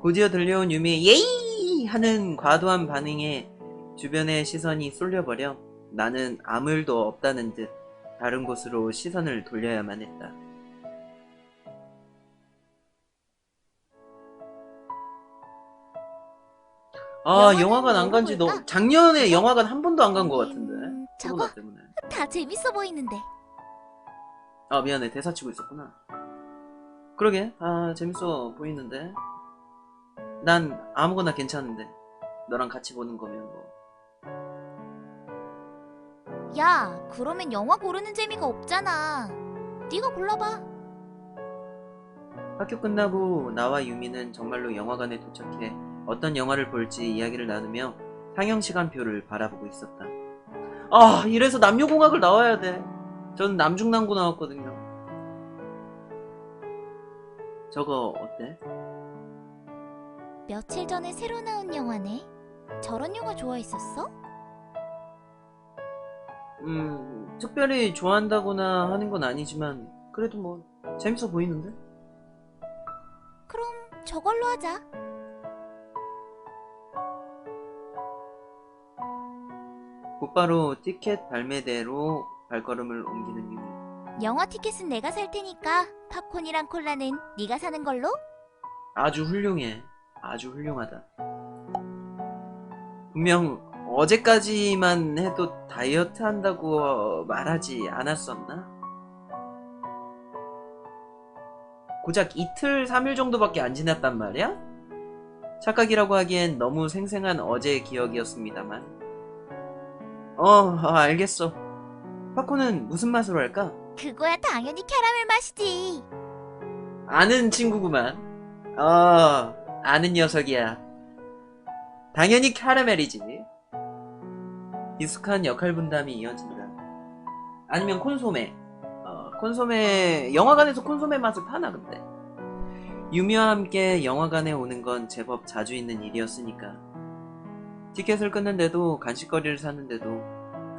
곧이어 들려온 유미의 예이! 하는 과도한 반응에 주변의 시선이 쏠려버려 나는 아무 일도 없다는 듯 다른 곳으로 시선을 돌려야만 했다. 영화관 안 간지 작년에 영화관 한 번도 안 간 것 같은데. 저거 코로나 때문에. 다 재밌어 보이는데. 미안해. 대사 치고 있었구나. 그러게. 재밌어 보이는데. 난 아무거나 괜찮은데. 너랑 같이 보는 거면 뭐. 야, 그러면 영화 고르는 재미가 없잖아. 네가 골라봐. 학교 끝나고 나와 유미는 정말로 영화관에 도착해 어떤 영화를 볼지 이야기를 나누며 상영시간표를 바라보고 있었다. 아, 이래서 남녀공학을 나와야 돼. 전 남중남고 나왔거든요. 저거 어때? 며칠 전에 새로 나온 영화네. 저런 영화 좋아했었어? 특별히 좋아한다거나 하는 건 아니지만 그래도 뭐 재밌어 보이는데? 그럼 저걸로 하자. 곧바로 티켓 발매대로 발걸음을 옮기는 유미. 영화 티켓은 내가 살 테니까 팝콘이랑 콜라는 네가 사는 걸로? 아주 훌륭해. 아주 훌륭하다. 분명 어제까지만 해도 다이어트 한다고 말하지 않았었나? 고작 이틀, 3일 정도밖에 안 지났단 말이야? 착각이라고 하기엔 너무 생생한 어제의 기억이었습니다만. 알겠어. 팝콘은 무슨 맛으로 할까? 그거야 당연히 캐러멜 맛이지. 아는 친구구만. 아는 녀석이야. 당연히 캐러멜이지. 익숙한 역할 분담이 이어진다. 아니면 콘소메. 콘소메, 영화관에서 콘소메 맛을 파나 근데. 유미와 함께 영화관에 오는 건 제법 자주 있는 일이었으니까. 티켓을 끊는데도 간식거리를 사는데도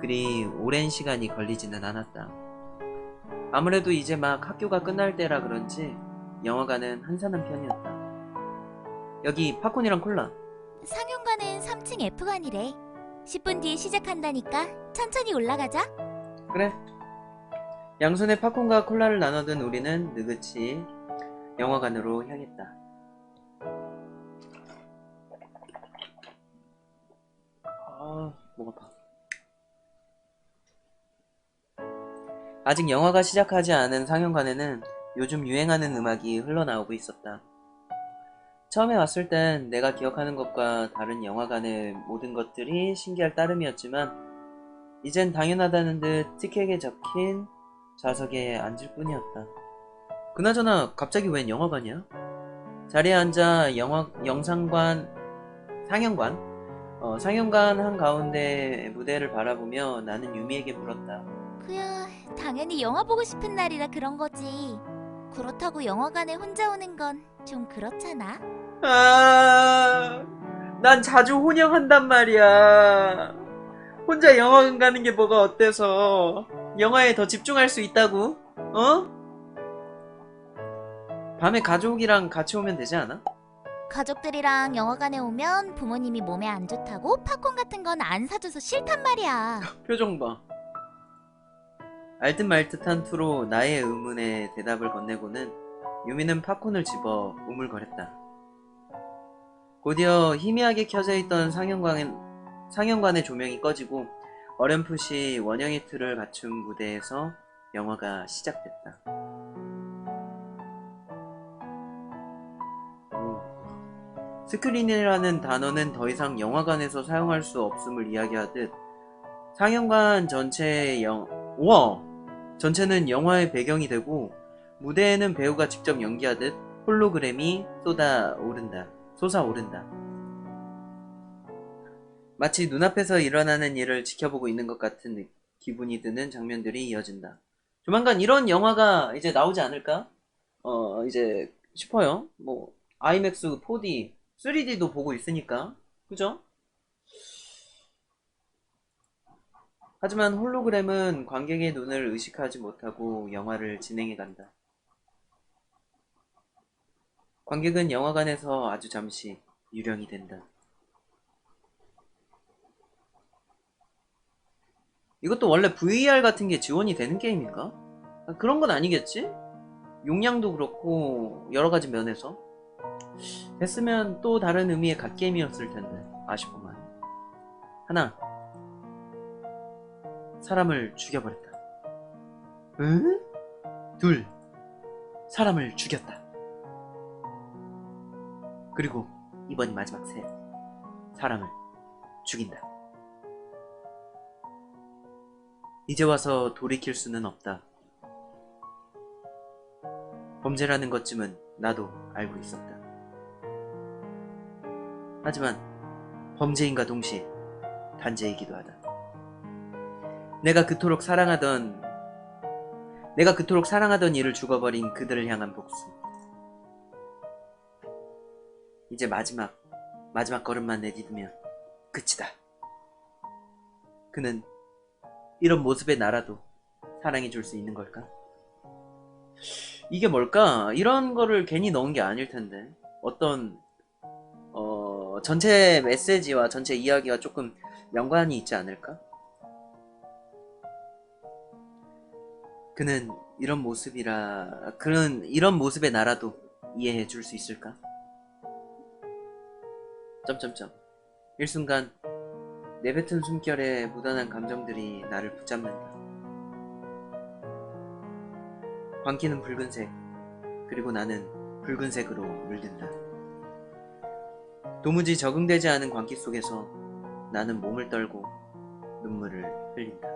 그리 오랜 시간이 걸리지는 않았다. 아무래도 이제 막 학교가 끝날 때라 그런지 영화관은 한산한 편이었다. 여기 팝콘이랑 콜라. 상영관은 3층 F관이래. 10분 뒤에 시작한다니까 천천히 올라가자. 그래. 양손에 팝콘과 콜라를 나눠든 우리는 느긋이 영화관으로 향했다. 목 아파. 아직 영화가 시작하지 않은 상영관에는 요즘 유행하는 음악이 흘러나오고 있었다. 처음에 왔을 땐 내가 기억하는 것과 다른 영화관의 모든 것들이 신기할 따름이었지만 이젠 당연하다는 듯 티켓에 적힌 좌석에 앉을 뿐이었다. 그나저나 갑자기 웬 영화관이야? 자리에 앉아 상영관 한가운데 무대를 바라보며 나는 유미에게 물었다. 그야 당연히 영화 보고 싶은 날이라 그런 거지. 그렇다고 영화관에 혼자 오는 건 좀 그렇잖아. 난 자주 혼영한단 말이야. 혼자 영화관 가는 게 뭐가 어때서? 영화에 더 집중할 수 있다고? 밤에 가족이랑 같이 오면 되지 않아? 가족들이랑 영화관에 오면 부모님이 몸에 안 좋다고 팝콘 같은 건 안 사줘서 싫단 말이야. 표정 봐. 알듯 말듯한 투로 나의 의문에 대답을 건네고는 유미는 팝콘을 집어 우물거렸다. 곧이어 희미하게 켜져 있던 상영관의 조명이 꺼지고 어렴풋이 원형의 틀을 갖춘 무대에서 영화가 시작됐다. 스크린이라는 단어는 더 이상 영화관에서 사용할 수 없음을 이야기하듯 상영관 전체는 영화의 배경이 되고 무대에는 배우가 직접 연기하듯 홀로그램이 솟아오른다. 마치 눈앞에서 일어나는 일을 지켜보고 있는 것 같은 기분이 드는 장면들이 이어진다. 조만간 이런 영화가 이제 나오지 않을까? 이제 싶어요. 뭐 아이맥스 4D, 3D도 보고 있으니까. 그죠? 하지만 홀로그램은 관객의 눈을 의식하지 못하고 영화를 진행해간다. 관객은 영화관에서 아주 잠시 유령이 된다. 이것도 원래 VR 같은 게 지원이 되는 게임인가? 그런 건 아니겠지? 용량도 그렇고 여러가지 면에서 됐으면 또 다른 의미의 갓게임이었을 텐데 아쉽구만. 하나, 사람을 죽여버렸다. 응? 둘, 사람을 죽였다. 그리고 이번이 마지막 셋, 사람을 죽인다. 이제 와서 돌이킬 수는 없다. 범죄라는 것쯤은 나도 알고 있었다. 하지만 범죄인과 동시에 단죄이기도 하다. 내가 그토록 사랑하던 이를 죽어버린 그들을 향한 복수. 이제 마지막 걸음만 내딛으면 끝이다. 그는 이런 모습의 나라도 사랑해줄 수 있는 걸까? 이게 뭘까? 이런 거를 괜히 넣은 게 아닐 텐데. 어떤 전체 메시지와 전체 이야기가 조금 연관이 있지 않을까? 그는 이런 모습의 나라도 이해해 줄 수 있을까? 점점점. 일순간 내뱉은 숨결에 묻어난 감정들이 나를 붙잡는다. 광기는 붉은색, 그리고 나는 붉은색으로 물든다. 도무지 적응되지 않은 광기 속에서 나는 몸을 떨고 눈물을 흘린다.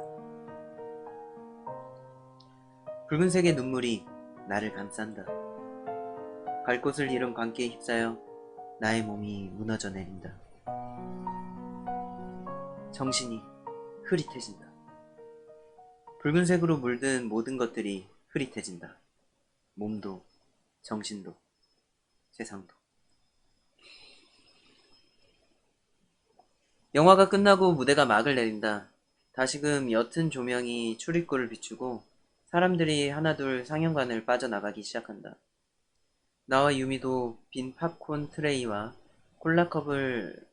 붉은색의 눈물이 나를 감싼다. 갈 곳을 잃은 광기에 휩싸여 나의 몸이 무너져 내린다. 정신이 흐릿해진다. 붉은색으로 물든 모든 것들이 흐릿해진다. 몸도, 정신도, 세상도. 영화가 끝나고 무대가 막을 내린다. 다시금 옅은 조명이 출입구를 비추고 사람들이 하나둘 상영관을 빠져나가기 시작한다. 나와 유미도 빈 팝콘 트레이와 콜라컵을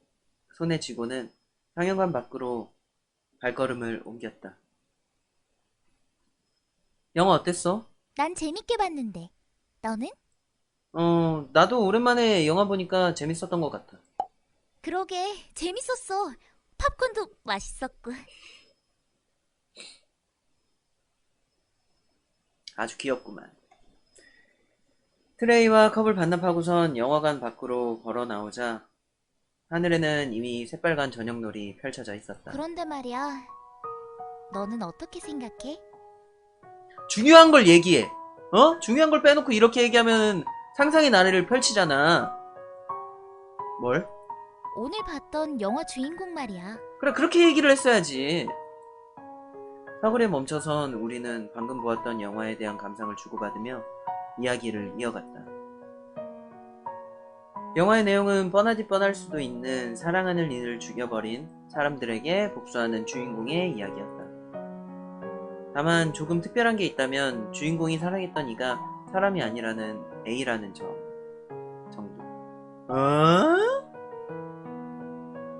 손에 쥐고는 상영관 밖으로 발걸음을 옮겼다. 영화 어땠어? 난 재밌게 봤는데. 너는? 나도 오랜만에 영화 보니까 재밌었던 것 같아. 그러게, 재밌었어. 팝콘도 맛있었고. 아주 귀엽구만. 트레이와 컵을 반납하고선 영화관 밖으로 걸어 나오자 하늘에는 이미 새빨간 저녁놀이 펼쳐져 있었다. 그런데 말이야, 너는 어떻게 생각해? 중요한 걸 얘기해. 중요한 걸 빼놓고 이렇게 얘기하면 상상의 나래를 펼치잖아. 뭘? 오늘 봤던 영화 주인공 말이야. 그래, 그렇게 얘기를 했어야지. 사거리에 멈춰선 우리는 방금 보았던 영화에 대한 감상을 주고받으며 이야기를 이어갔다. 영화의 내용은 뻔하디 뻔할 수도 있는 사랑하는 이를 죽여버린 사람들에게 복수하는 주인공의 이야기였다. 다만 조금 특별한 게 있다면 주인공이 사랑했던 이가 사람이 아니라는 A라는 점 정도.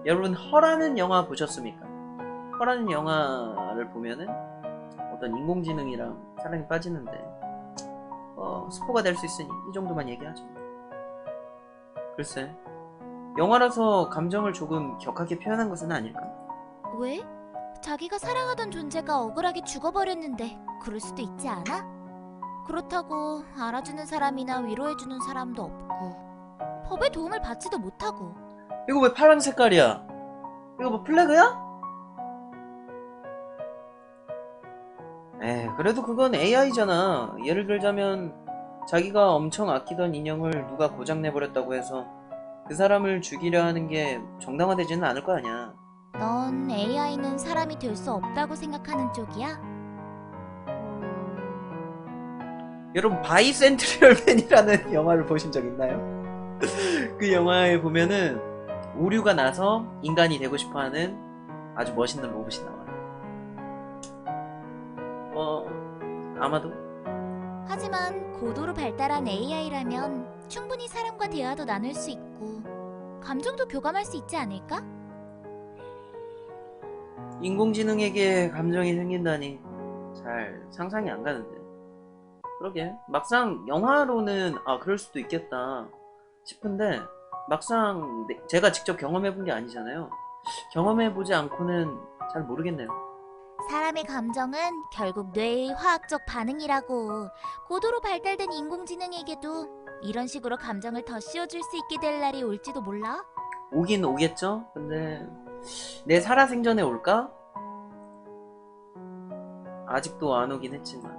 여러분, 허라는 영화 보셨습니까? 허라는 영화를 보면은 어떤 인공지능이랑 사랑에 빠지는데 스포가 될 수 있으니 이 정도만 얘기하죠. 글쎄, 영화라서 감정을 조금 격하게 표현한 것은 아닐까? 왜? 자기가 사랑하던 존재가 억울하게 죽어버렸는데 그럴 수도 있지 않아? 그렇다고 알아주는 사람이나 위로해주는 사람도 없고 법의 도움을 받지도 못하고. 이거 왜 파란 색깔이야? 이거 뭐 플래그야? 그래도 그건 AI잖아. 예를 들자면 자기가 엄청 아끼던 인형을 누가 고장내버렸다고 해서 그 사람을 죽이려 하는 게 정당화되지는 않을 거 아니야. 넌 AI는 사람이 될 수 없다고 생각하는 쪽이야? 여러분, 바이센트리얼맨이라는 영화를 보신 적 있나요? 그 영화에 보면은 오류가 나서 인간이 되고 싶어하는 아주 멋있는 로봇이 나와요. 아마도. 하지만 고도로 발달한 AI라면 충분히 사람과 대화도 나눌 수 있고 감정도 교감할 수 있지 않을까? 인공지능에게 감정이 생긴다니 잘 상상이 안 가는데. 그러게, 막상 영화로는 그럴 수도 있겠다 싶은데 막상 제가 직접 경험해본 게 아니잖아요. 경험해보지 않고는 잘 모르겠네요. 사람의 감정은 결국 뇌의 화학적 반응이라고. 고도로 발달된 인공지능에게도 이런 식으로 감정을 더 씌워줄 수 있게 될 날이 올지도 몰라. 오긴 오겠죠? 근데 내 살아생전에 올까? 아직도 안 오긴 했지만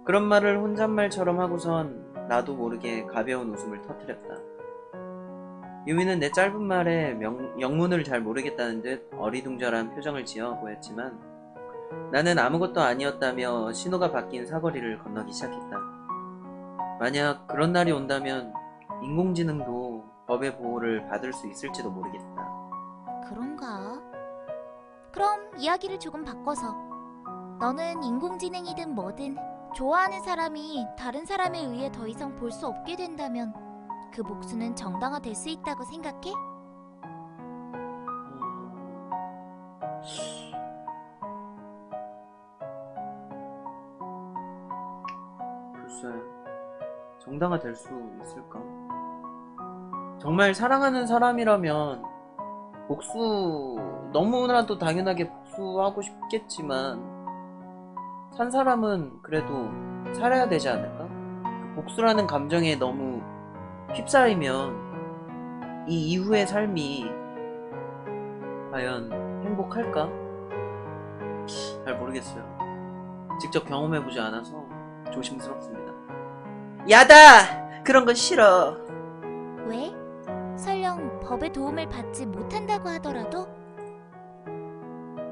그런 말을 혼잣말처럼 하고선 나도 모르게 가벼운 웃음을 터뜨렸다. 유미는 내 짧은 말에 영문을 잘 모르겠다는 듯 어리둥절한 표정을 지어 보였지만 나는 아무것도 아니었다며 신호가 바뀐 사거리를 건너기 시작했다. 만약 그런 날이 온다면 인공지능도 법의 보호를 받을 수 있을지도 모르겠다. 그런가? 그럼 이야기를 조금 바꿔서 너는 인공지능이든 뭐든 좋아하는 사람이 다른 사람에 의해 더 이상 볼 수 없게 된다면 그 복수는 정당화될 수 있다고 생각해? 글쎄, 정당화될 수 있을까? 정말 사랑하는 사람이라면 복수, 너무나도 당연하게 복수하고 싶겠지만 산 사람은 그래도 살아야 되지 않을까? 그 복수라는 감정에 너무 휩싸이면 이 이후의 삶이 과연 행복할까? 잘 모르겠어요. 직접 경험해보지 않아서 조심스럽습니다. 야다! 그런 건 싫어. 왜? 설령 법의 도움을 받지 못한다고 하더라도?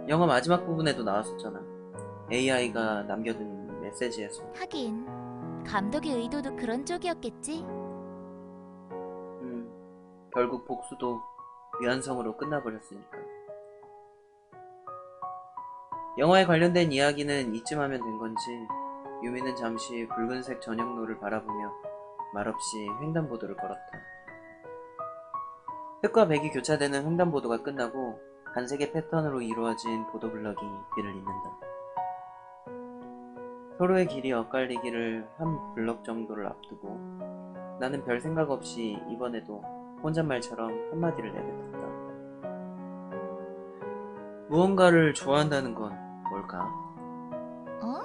영화 마지막 부분에도 나왔었잖아. AI가 남겨둔 메시지에서. 하긴 감독의 의도도 그런 쪽이었겠지? 결국 복수도 위안성으로 끝나버렸으니까. 영화에 관련된 이야기는 이쯤 하면 된 건지 유미는 잠시 붉은색 저녁노를 바라보며 말없이 횡단보도를 걸었다. 흑과 백이 교차되는 횡단보도가 끝나고 반색의 패턴으로 이루어진 보도블럭이 길을 잇는다. 서로의 길이 엇갈리기를 한 블럭 정도를 앞두고 나는 별 생각 없이 이번에도 혼잣말처럼 한마디를 내뱉었다. 무언가를 좋아한다는 건 뭘까? 어?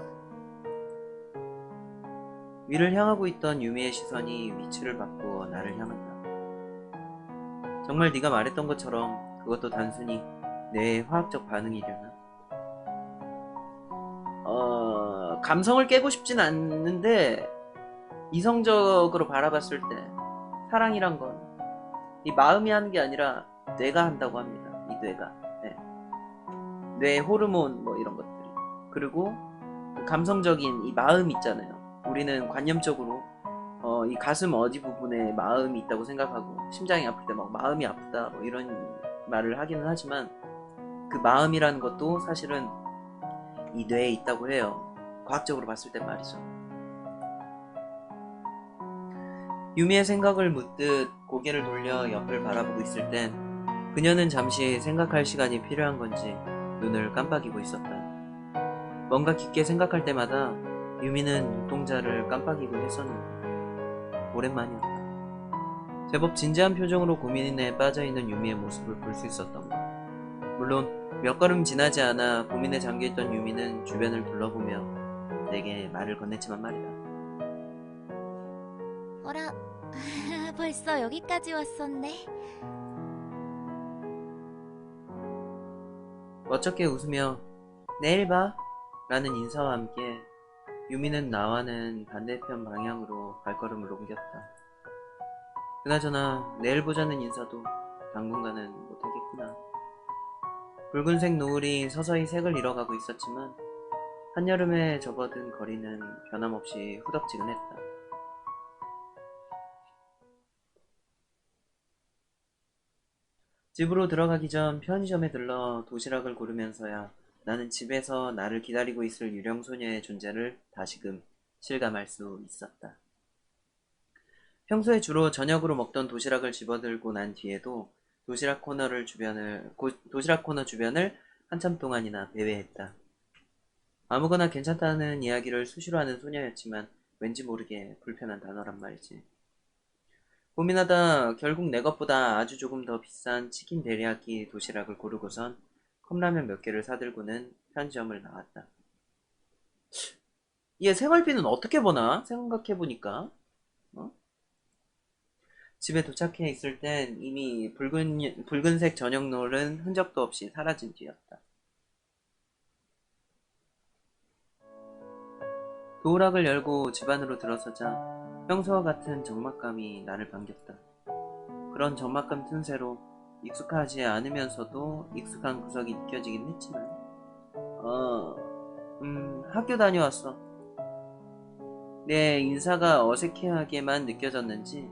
위를 향하고 있던 유미의 시선이 위치를 바꾸어 나를 향한다. 정말 네가 말했던 것처럼 그것도 단순히 뇌의 화학적 반응이려나? 감성을 깨고 싶진 않는데 이성적으로 바라봤을 때 사랑이란 건 이 마음이 하는 게 아니라 뇌가 한다고 합니다. 이 뇌가. 네. 뇌 호르몬 뭐 이런 것들이. 그리고 그 감성적인 이 마음 있잖아요. 우리는 관념적으로 이 가슴 어디 부분에 마음이 있다고 생각하고 심장이 아플 때 막 마음이 아프다 뭐 이런 말을 하기는 하지만 그 마음이라는 것도 사실은 이 뇌에 있다고 해요. 과학적으로 봤을 때 말이죠. 유미의 생각을 묻듯 고개를 돌려 옆을 바라보고 있을 땐 그녀는 잠시 생각할 시간이 필요한 건지 눈을 깜빡이고 있었다. 뭔가 깊게 생각할 때마다 유미는 눈동자를 깜빡이곤 했었는데 오랜만이었다. 제법 진지한 표정으로 고민에 빠져있는 유미의 모습을 볼 수 있었던 것. 물론 몇 걸음 지나지 않아 고민에 잠겨있던 유미는 주변을 둘러보며 내게 말을 건넸지만 말이다. 어라, 벌써 여기까지 왔었네. 멋쩍게 웃으며 내일 봐 라는 인사와 함께 유미는 나와는 반대편 방향으로 발걸음을 옮겼다. 그나저나 내일 보자는 인사도 당분간은 못하겠구나. 붉은색 노을이 서서히 색을 잃어가고 있었지만 한여름에 접어든 거리는 변함없이 후덥지근했다. 집으로 들어가기 전 편의점에 들러 도시락을 고르면서야 나는 집에서 나를 기다리고 있을 유령소녀의 존재를 다시금 실감할 수 있었다. 평소에 주로 저녁으로 먹던 도시락을 집어들고 난 뒤에도 도시락 코너 주변을 한참 동안이나 배회했다. 아무거나 괜찮다는 이야기를 수시로 하는 소녀였지만 왠지 모르게 불편한 단어란 말이지. 고민하다 결국 내 것보다 아주 조금 더 비싼 치킨 데리야끼 도시락을 고르고선 컵라면 몇 개를 사들고는 편의점을 나왔다. 얘 생활비는 어떻게 버나? 생각해보니까. 집에 도착해 있을 땐 이미 붉은색 저녁노을은 흔적도 없이 사라진 뒤였다. 도우락을 열고 집 안으로 들어서자 평소와 같은 적막감이 나를 반겼다. 그런 적막감 틈새로 익숙하지 않으면서도 익숙한 구석이 느껴지긴 했지만 학교 다녀왔어. 내 인사가 어색해하게만 느껴졌는지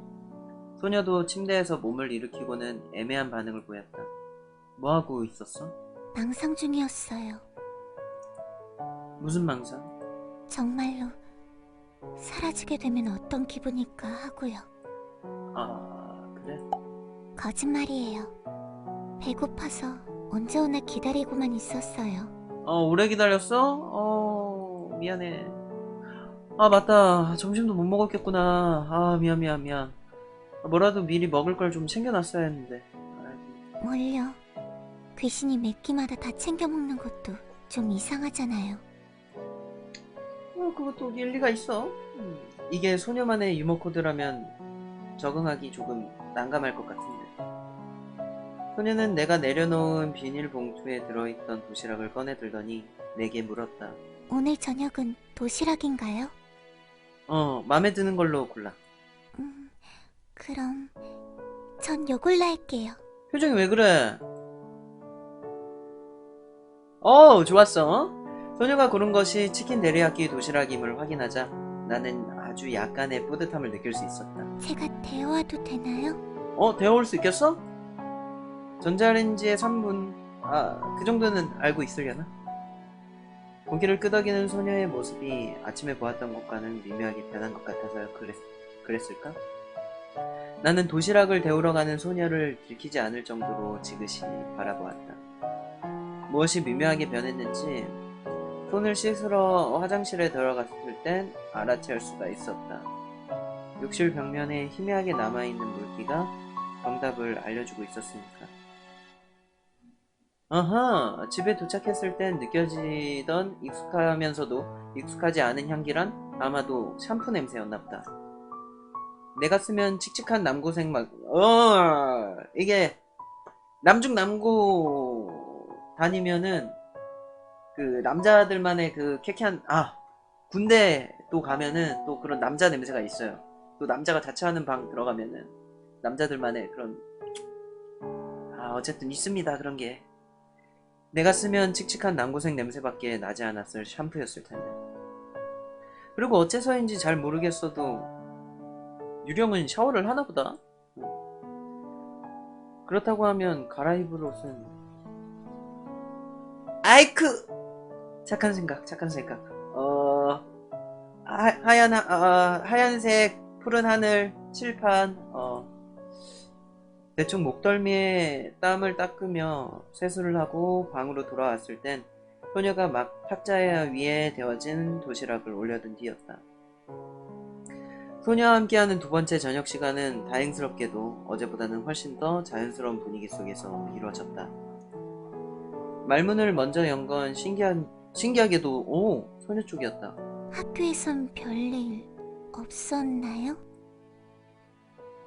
소녀도 침대에서 몸을 일으키고는 애매한 반응을 보였다. 뭐하고 있었어? 망상 중이었어요. 무슨 망상? 정말로 사라지게 되면 어떤 기분일까 하고요. 아, 그래? 거짓말이에요. 배고파서 언제 오나 기다리고만 있었어요. 오래 기다렸어? 미안해. 아, 맞다. 점심도 못 먹었겠구나. 아, 미안. 뭐라도 미리 먹을 걸 좀 챙겨놨어야 했는데. 아이고. 뭘요? 귀신이 몇 끼마다 다 챙겨 먹는 것도 좀 이상하잖아요. 그것도 일리가 있어. 이게 소녀만의 유머 코드라면 적응하기 조금 난감할 것 같은데. 소녀는 내가 내려놓은 비닐봉투에 들어있던 도시락을 꺼내 들더니 내게 물었다. 오늘 저녁은 도시락인가요? 맘에 드는 걸로 골라. 그럼 전 요걸로 할게요. 표정이 왜 그래? 좋았어. 소녀가 고른 것이 치킨 데리야끼 도시락임을 확인하자 나는 아주 약간의 뿌듯함을 느낄 수 있었다. 제가 데워와도 되나요? 데워올 수 있겠어? 전자레인지에 3분. 그 정도는 알고 있으려나? 고기를 끄덕이는 소녀의 모습이 아침에 보았던 것과는 미묘하게 변한 것 같아서 그랬을까? 나는 도시락을 데우러 가는 소녀를 들키지 않을 정도로 지그시 바라보았다. 무엇이 미묘하게 변했는지 손을 씻으러 화장실에 들어갔을 땐 알아챌 수가 있었다. 욕실 벽면에 희미하게 남아있는 물기가 정답을 알려주고 있었으니까. 집에 도착했을 땐 느껴지던 익숙하면서도 익숙하지 않은 향기란 아마도 샴푸 냄새였나보다. 내가 쓰면 칙칙한 남고생 이게 남중남고 다니면은 그 남자들만의 그 쾌쾌한 군대 또 가면은 또 그런 남자 냄새가 있어요. 또 남자가 자취하는 방 들어가면은 남자들만의 그런 어쨌든 있습니다. 그런 게 내가 쓰면 칙칙한 남고생 냄새밖에 나지 않았을 샴푸였을 텐데. 그리고 어째서인지 잘 모르겠어도 유령은 샤워를 하나보다. 그렇다고 하면 갈아입을 옷은 아이크 착한 생각. 하얀색 푸른 하늘 칠판. 대충 목덜미에 땀을 닦으며 세수를 하고 방으로 돌아왔을 땐 소녀가 막 탁자 위에 데워진 도시락을 올려둔 뒤였다. 소녀와 함께하는 두 번째 저녁 시간은 다행스럽게도 어제보다는 훨씬 더 자연스러운 분위기 속에서 이루어졌다. 말문을 먼저 연 건 신기하게도 소녀 쪽이었다. 학교에선 별일 없었나요?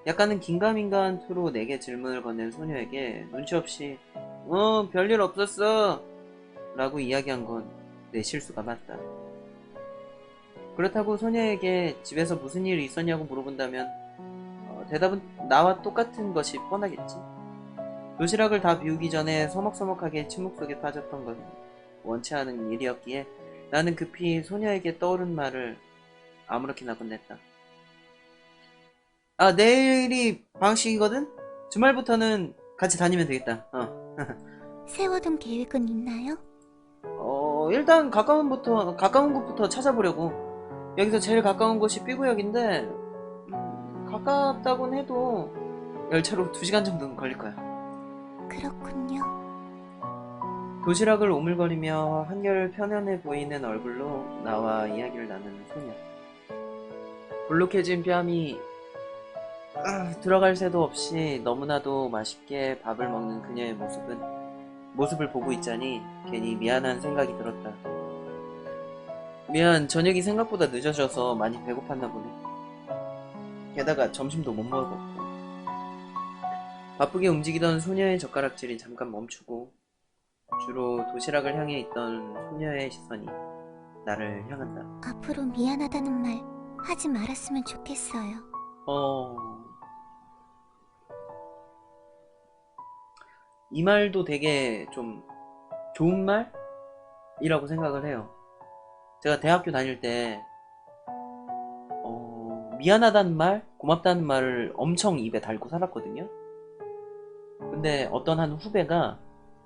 약간은 긴가민가한 투로 내게 질문을 건넨 소녀에게 눈치 없이 별일 없었어 라고 이야기한 건 내 실수가 맞다. 그렇다고 소녀에게 집에서 무슨 일이 있었냐고 물어본다면 대답은 나와 똑같은 것이 뻔하겠지. 도시락을 다 비우기 전에 서먹서먹하게 침묵 속에 빠졌던 건 원치 않은 일이었기에 나는 급히 소녀에게 떠오른 말을 아무렇게나 건넸다. 내일이 방학식이거든? 주말부터는 같이 다니면 되겠다. 세워둔 계획은 있나요? 일단 가까운 곳부터 찾아보려고. 여기서 제일 가까운 곳이 B구역인데 가깝다곤 해도 열차로 2시간 정도는 걸릴 거야. 그렇군요. 도시락을 오물거리며 한결 편안해 보이는 얼굴로 나와 이야기를 나누는 소녀. 볼록해진 뺨이 들어갈 새도 없이 너무나도 맛있게 밥을 먹는 그녀의 모습을 보고 있자니 괜히 미안한 생각이 들었다. 미안, 저녁이 생각보다 늦어져서 많이 배고팠나 보네. 게다가 점심도 못 먹었고. 바쁘게 움직이던 소녀의 젓가락질이 잠깐 멈추고 주로 도시락을 향해 있던 소녀의 시선이 나를 향한다. 앞으로 미안하다는 말 하지 말았으면 좋겠어요. 이 말도 되게 좀 좋은 말이라고 생각을 해요. 제가 대학교 다닐 때 미안하다는 말, 고맙다는 말을 엄청 입에 달고 살았거든요. 근데 어떤 한 후배가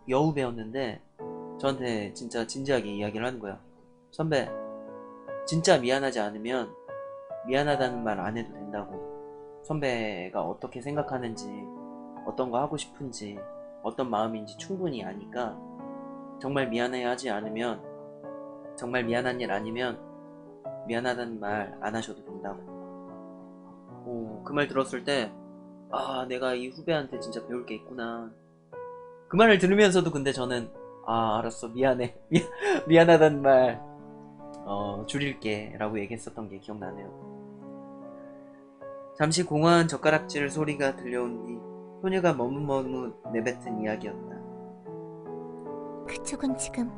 여후배였는데 저한테 진짜 진지하게 이야기를 하는 거야. 선배, 진짜 미안하지 않으면 미안하다는 말 안 해도 된다고. 선배가 어떻게 생각하는지, 어떤 거 하고 싶은지, 어떤 마음인지 충분히 아니까 정말 미안해 하지 않으면, 정말 미안한 일 아니면 미안하다는 말 안 하셔도 된다고. 그 말 들었을 때 내가 이 후배한테 진짜 배울 게 있구나. 그 말을 들으면서도 근데 저는 알았어, 미안해. 미안하다는 말 줄일게 라고 얘기했었던 게 기억나네요. 잠시 공허한 젓가락질 소리가 들려온 뒤 소녀가 머뭇머뭇 내뱉은 이야기였다. 그쪽은 지금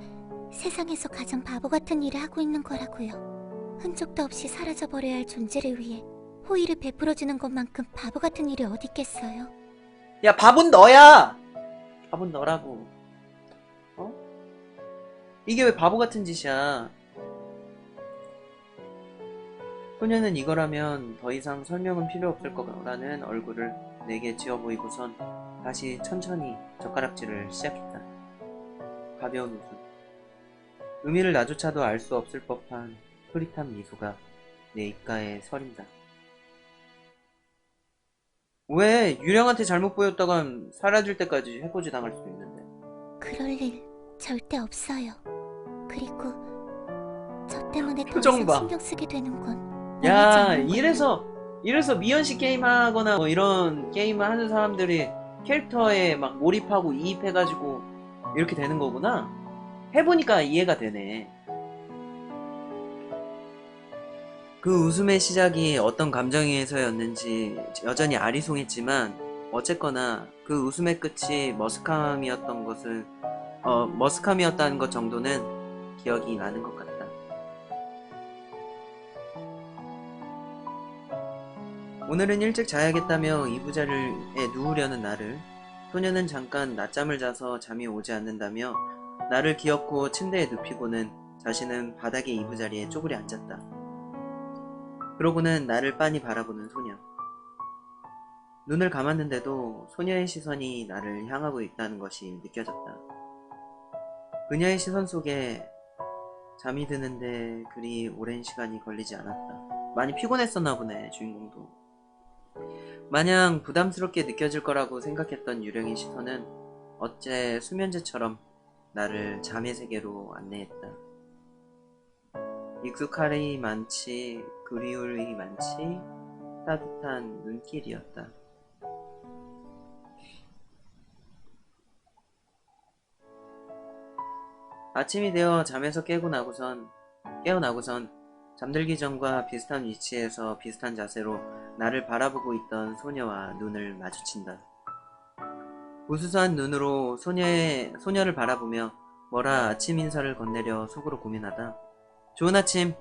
세상에서 가장 바보 같은 일을 하고 있는 거라고요. 흔적도 없이 사라져버려야 할 존재를 위해 호의를 베풀어주는 것만큼 바보 같은 일이 어디 있겠어요. 야, 밥은 너야! 밥은 너라고. 이게 왜 바보 같은 짓이야. 소녀는 이거라면 더 이상 설명은 필요 없을 거라는 얼굴을 내게 지어 보이고선 다시 천천히 젓가락질을 시작했다. 가벼운 웃음. 의미를 나조차도 알 수 없을 법한 흐릿한 미소가 내 입가에 서린다. 왜? 유령한테 잘못 보였다간 사라질 때까지 해코지 당할 수도 있는데. 그럴 일 절대 없어요. 그리고 저 때문에 더 표정 이상 봐. 신경 쓰게 되는 건 야, 원하지 않는 이래서 미연씨 게임 하거나 뭐 이런 게임을 하는 사람들이 캐릭터에 막 몰입하고 이입해가지고 이렇게 되는 거구나. 해보니까 이해가 되네. 그 웃음의 시작이 어떤 감정에서였는지 여전히 아리송했지만 어쨌거나 그 웃음의 끝이 머스캄이었다는 것 정도는 기억이 나는 것 같다. 오늘은 일찍 자야겠다며 이부자리에 누우려는 나를 소녀는 잠깐 낮잠을 자서 잠이 오지 않는다며 나를 기어코 침대에 눕히고는 자신은 바닥의 이부자리에 쪼그려 앉았다. 그러고는 나를 빤히 바라보는 소녀. 눈을 감았는데도 소녀의 시선이 나를 향하고 있다는 것이 느껴졌다. 그녀의 시선 속에 잠이 드는데 그리 오랜 시간이 걸리지 않았다. 많이 피곤했었나 보네, 주인공도. 마냥 부담스럽게 느껴질 거라고 생각했던 유령의 시선은 어째 수면제처럼 나를 잠의 세계로 안내했다. 익숙하리 많지, 그리울이 많지, 따뜻한 눈길이었다. 아침이 되어 잠에서 깨어나고선 잠들기 전과 비슷한 위치에서 비슷한 자세로 나를 바라보고 있던 소녀와 눈을 마주친다. 우수수한 눈으로 소녀를 바라보며 뭐라 아침 인사를 건네려 속으로 고민하다. 좋은 아침!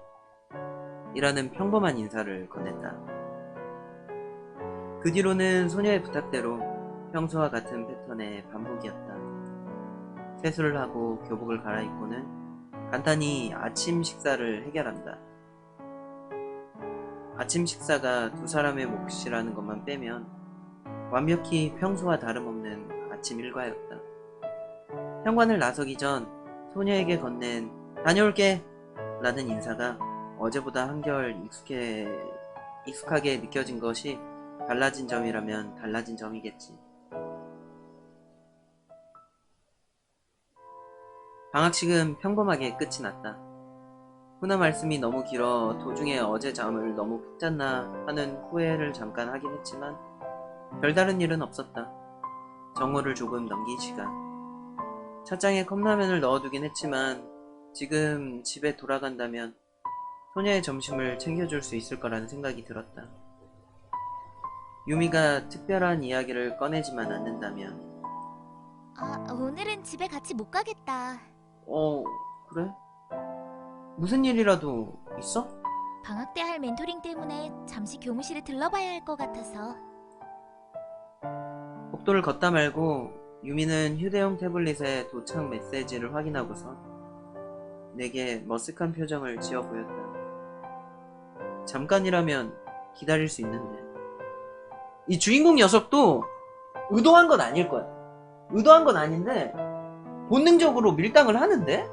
이라는 평범한 인사를 건넸다. 그 뒤로는 소녀의 부탁대로 평소와 같은 패턴의 반복이었다. 세수를 하고 교복을 갈아입고는 간단히 아침 식사를 해결한다. 아침 식사가 두 사람의 몫이라는 것만 빼면 완벽히 평소와 다름없는 아침 일과였다. 현관을 나서기 전 소녀에게 건넨 다녀올게! 라는 인사가 어제보다 한결 익숙하게 느껴진 것이 달라진 점이라면 달라진 점이겠지. 방학식은 평범하게 끝이 났다. 훈화 말씀이 너무 길어 도중에 어제 잠을 너무 푹 잤나 하는 후회를 잠깐 하긴 했지만 별다른 일은 없었다. 정오를 조금 넘긴 시간. 찻장에 컵라면을 넣어두긴 했지만 지금 집에 돌아간다면 소녀의 점심을 챙겨줄 수 있을 거라는 생각이 들었다. 유미가 특별한 이야기를 꺼내지만 않는다면. 오늘은 집에 같이 못 가겠다. 그래? 무슨 일이라도 있어? 방학 때 할 멘토링 때문에 잠시 교무실에 들러봐야 할 것 같아서. 복도를 걷다 말고 유미는 휴대용 태블릿에 도착 메시지를 확인하고서 내게 머쓱한 표정을 지어 보였다. 잠깐이라면 기다릴 수 있는데. 이 주인공 녀석도 의도한 건 아닐 거야. 의도한 건 아닌데 본능적으로 밀당을 하는데?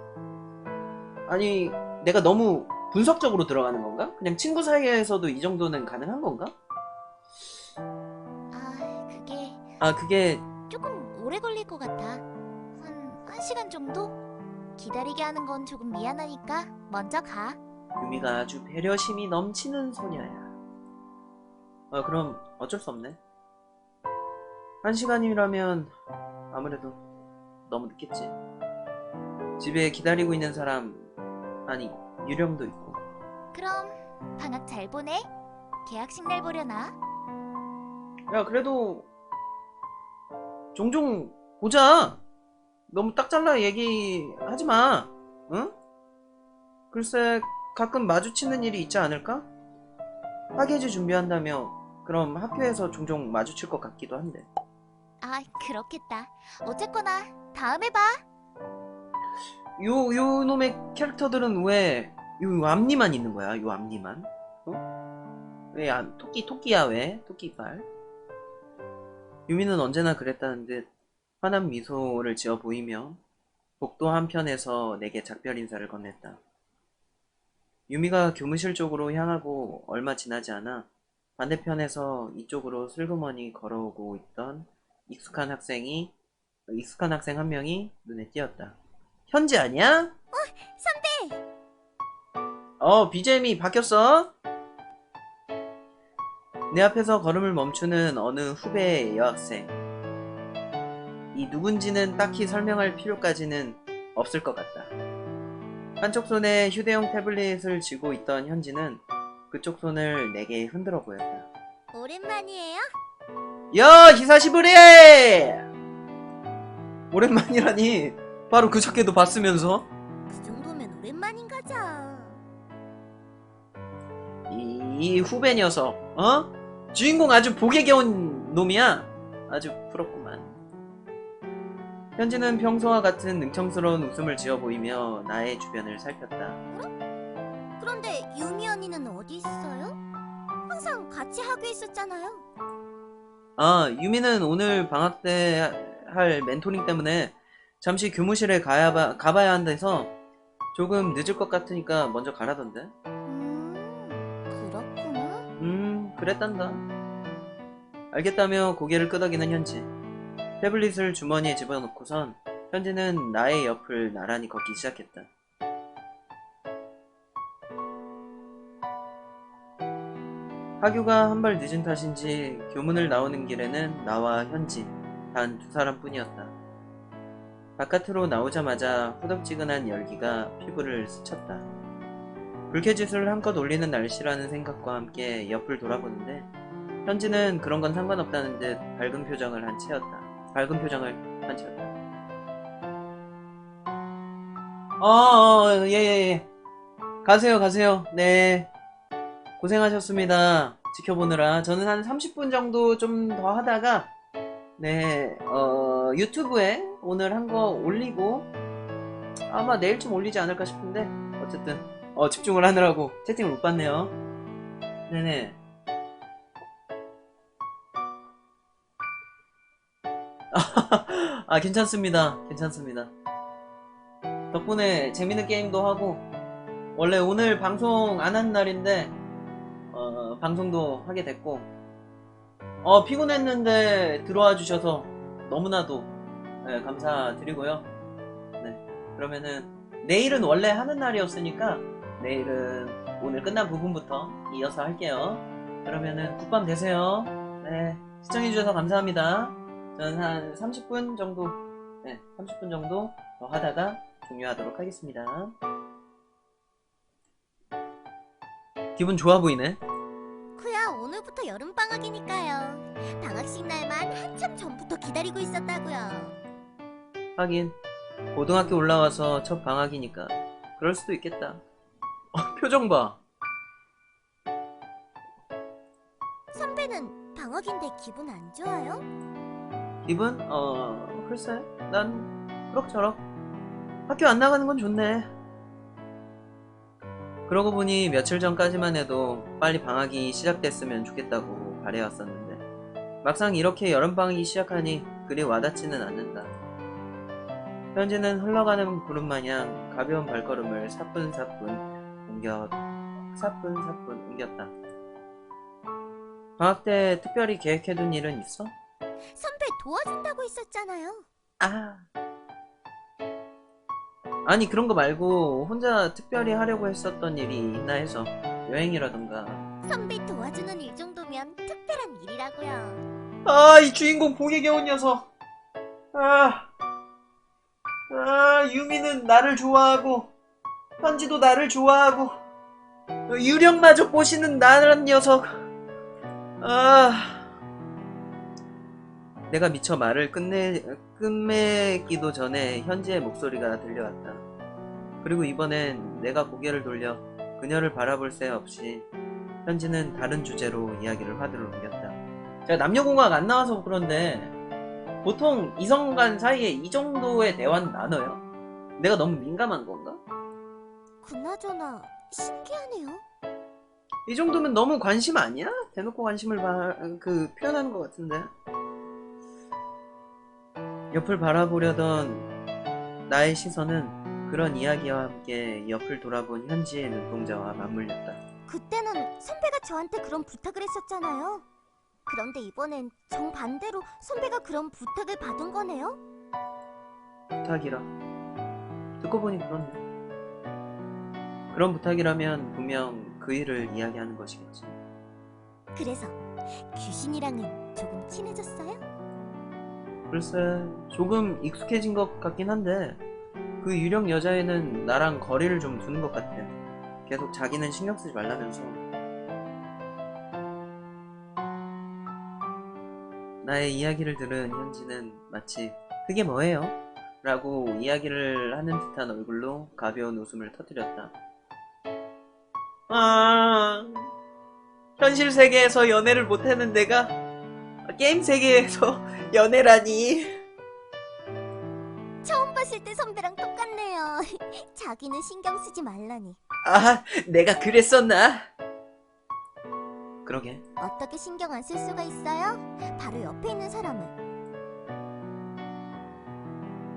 아니, 내가 너무 분석적으로 들어가는 건가? 그냥 친구 사이에서도 이 정도는 가능한 건가? 그게 조금 오래 걸릴 것 같아. 한 시간 정도? 기다리게 하는 건 조금 미안하니까 먼저 가. 유미가 아주 배려심이 넘치는 소녀야. 그럼 어쩔 수 없네. 1시간이라면 아무래도 너무 늦겠지. 집에 기다리고 있는 사람, 아니 유령도 있고. 그럼 방학 잘 보내. 개학식 날 보려나? 야, 그래도 종종 보자. 너무 딱 잘라 얘기하지 마. 응? 글쎄, 가끔 마주치는 일이 있지 않을까? 학예지 준비한다며. 그럼 학교에서 종종 마주칠 것 같기도 한데. 아, 그렇겠다. 어쨌거나 다음에 봐. 요 놈의 캐릭터들은 왜 요 앞니만 있는 거야? 요 앞니만? 왜 토끼야 왜? 토끼발. 유미는 언제나 그랬다는 듯 환한 미소를 지어 보이며 복도 한편에서 내게 작별 인사를 건넸다. 유미가 교무실 쪽으로 향하고 얼마 지나지 않아 반대편에서 이쪽으로 슬그머니 걸어오고 있던 익숙한 학생 한 명이 눈에 띄었다. 현지 아니야? 선배! BGM이 바뀌었어? 내 앞에서 걸음을 멈추는 어느 후배 여학생. 이 누군지는 딱히 설명할 필요까지는 없을 것 같다. 한쪽 손에 휴대용 태블릿을 쥐고 있던 현지는 그쪽 손을 내게 흔들어 보였다. 오랜만이에요? 야, 히사시부리! 오랜만이라니. 바로 그저께도 봤으면서. 그 정도면 오랜만인 거죠. 이 후배 녀석, 주인공 아주 복에 겨운 놈이야. 아주 부럽구만. 현지는 평소와 같은 능청스러운 웃음을 지어 보이며 나의 주변을 살폈다. 그런데 유미 언니는 어디 있어요? 항상 같이 학교에 있었잖아요. 유미는 오늘 방학 때 할 멘토링 때문에 잠시 교무실에 가봐야 한대서 조금 늦을 것 같으니까 먼저 가라던데. 그렇구나. 그랬단다. 알겠다며 고개를 끄덕이는 현지. 태블릿을 주머니에 집어넣고선 현지는 나의 옆을 나란히 걷기 시작했다. 하교가 한 발 늦은 탓인지 교문을 나오는 길에는 나와 현지 단 2사람뿐이었다. 바깥으로 나오자마자 후덥지근한 열기가 피부를 스쳤다. 불쾌짓을 한껏 올리는 날씨라는 생각과 함께 옆을 돌아보는데 현지는 그런 건 상관없다는 듯 밝은 표정을 한 채였다. 예. 가세요. 네. 고생하셨습니다. 지켜보느라. 저는 한 30분 정도 좀 더 하다가, 네, 유튜브에 오늘 한 거 올리고, 아마 내일쯤 올리지 않을까 싶은데, 어쨌든, 집중을 하느라고 채팅을 못 봤네요. 네네. 괜찮습니다. 덕분에 재밌는 게임도 하고, 원래 오늘 방송 안 한 날인데, 방송도 하게 됐고, 피곤했는데 들어와 주셔서 너무나도 네, 감사드리고요. 네, 그러면은 내일은 원래 하는 날이었으니까 내일은 오늘 끝난 부분부터 이어서 할게요. 그러면은 굿밤 되세요. 네, 시청해주셔서 감사합니다. 저는 한 30분 정도 더 하다가 종료하도록 하겠습니다. 기분 좋아 보이네. 그야 오늘부터 여름방학이니까요. 방학식 날만 한참 전부터 기다리고 있었다고요. 하긴 고등학교 올라와서 첫 방학이니까 그럴 수도 있겠다. 표정 봐. 방학인데 기분 안 좋아요? 기분? 글쎄. 난 그럭저럭. 학교 안 나가는 건 좋네. 그러고 보니 며칠 전까지만 해도 빨리 방학이 시작됐으면 좋겠다고 바래왔었는데 막상 이렇게 여름방학이 시작하니 그리 와닿지는 않는다. 현지는 흘러가는 구름 마냥 가벼운 발걸음을 사뿐사뿐 옮겼다. 방학 때 특별히 계획해둔 일은 있어? 선배 도와준다고 했었잖아요. 아니 그런 거 말고 혼자 특별히 하려고 했었던 일이 있나 해서. 여행이라던가. 선배 도와주는 일 정도면 특별한 일이라고요. 이 주인공 복에 겨운 녀석. 유미는 나를 좋아하고 현지도 나를 좋아하고 유령마저 꼬시는 나란 녀석. 내가 미처 말을 끝맺기도 전에 현지의 목소리가 들려왔다. 그리고 이번엔 내가 고개를 돌려 그녀를 바라볼 새 없이 현지는 다른 주제로 이야기를 화두를 옮겼다. 제가 남녀공학 안 나와서 그런데 보통 이성 간 사이에 이 정도의 대화는 나눠요? 내가 너무 민감한 건가? 그나저나 신기하네요. 이 정도면 너무 관심 아니야? 대놓고 관심을 표현하는 것 같은데. 옆을 바라보려던 나의 시선은 그런 이야기와 함께 옆을 돌아본 현지의 눈동자와 맞물렸다. 그때는 선배가 저한테 그런 부탁을 했었잖아요. 그런데 이번엔 정반대로 선배가 그런 부탁을 받은 거네요? 부탁이라. 듣고 보니 그렇네. 그런 부탁이라면 분명 그 일을 이야기하는 것이겠지. 그래서 귀신이랑은 조금 친해졌어요? 글쎄, 조금 익숙해진 것 같긴 한데 그 유령 여자애는 나랑 거리를 좀 두는 것 같아. 계속 자기는 신경 쓰지 말라면서. 나의 이야기를 들은 현지는 마치 그게 뭐예요? 라고 이야기를 하는 듯한 얼굴로 가벼운 웃음을 터뜨렸다. 현실 세계에서 연애를 못하는 내가 게임 세계에서 연애라니. 처음 봤을 때 선배랑 똑같네요. 자기는 신경 쓰지 말라니. 내가 그랬었나? 그러게. 어떻게 신경 안 쓸 수가 있어요? 바로 옆에 있는 사람은.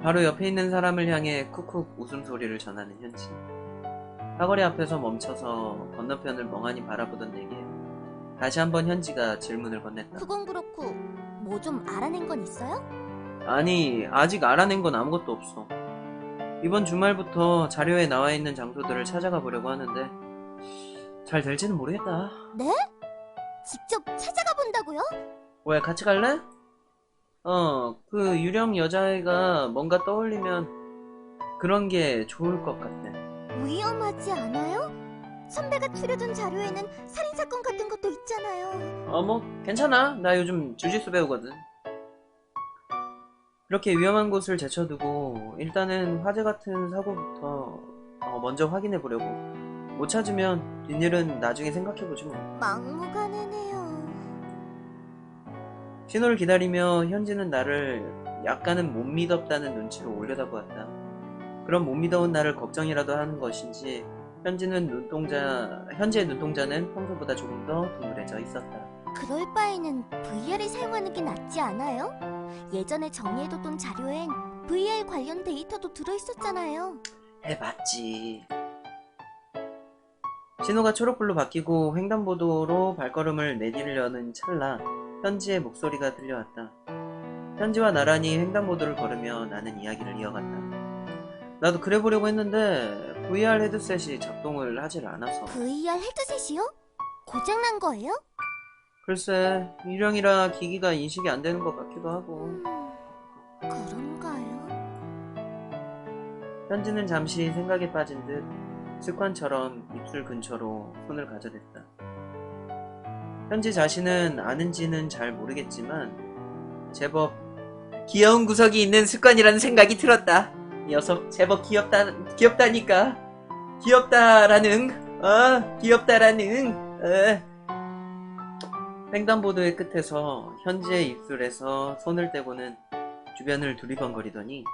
바로 옆에 있는 사람을 향해 쿡쿡 웃음소리를 전하는 현지. 사거리 앞에서 멈춰서 건너편을 멍하니 바라보던 내게 다시 한번 현지가 질문을 건넸다. 그건 그렇고 뭐 좀 알아낸 건 있어요? 아니, 아직 알아낸 건 아무것도 없어. 이번 주말부터 자료에 나와 있는 장소들을 찾아가 보려고 하는데 잘 될지는 모르겠다. 네? 직접 찾아가 본다고요? 왜 같이 갈래? 그 유령 여자애가 뭔가 떠올리면 그런 게 좋을 것 같아. 위험하지 않아요? 선배가 추려둔 자료에는 살인사건 같은 것도 있잖아요. 뭐 괜찮아. 나 요즘 주짓수 배우거든. 그렇게 위험한 곳을 제쳐두고 일단은 화재 같은 사고부터 먼저 확인해 보려고. 못 찾으면 뒷일은 나중에 생각해보지 뭐. 막무가내네요. 신호를 기다리며 현지는 나를 약간은 못 믿었다는 눈치로 올려다보았다. 그럼 못 믿어온 나를 걱정이라도 하는 것인지 현지의 눈동자는 평소보다 조금 더 둥그레져 있었다. 그럴 바에는 VR을 사용하는 게 낫지 않아요? 예전에 정리해뒀던 자료엔 VR 관련 데이터도 들어있었잖아요. 해봤지. 신호가 초록불로 바뀌고 횡단보도로 발걸음을 내디려는 찰나 현지의 목소리가 들려왔다. 현지와 나란히 횡단보도를 걸으며 나는 이야기를 이어갔다. 나도 그래 보려고 했는데 VR 헤드셋이 작동을 하질 않아서. VR 헤드셋이요? 고장난 거예요? 글쎄, 유령이라 기기가 인식이 안 되는 것 같기도 하고. 그런가요? 현지는 잠시 생각에 빠진 듯 습관처럼 입술 근처로 손을 가져댔다. 현지 자신은 아는지는 잘 모르겠지만 제법 귀여운 구석이 있는 습관이라는 생각이 들었다. 이 녀석 제법 귀엽다니까. 귀엽다라는. 횡단보도의 끝에서 현지의 입술에서 손을 떼고는 주변을 두리번거리더니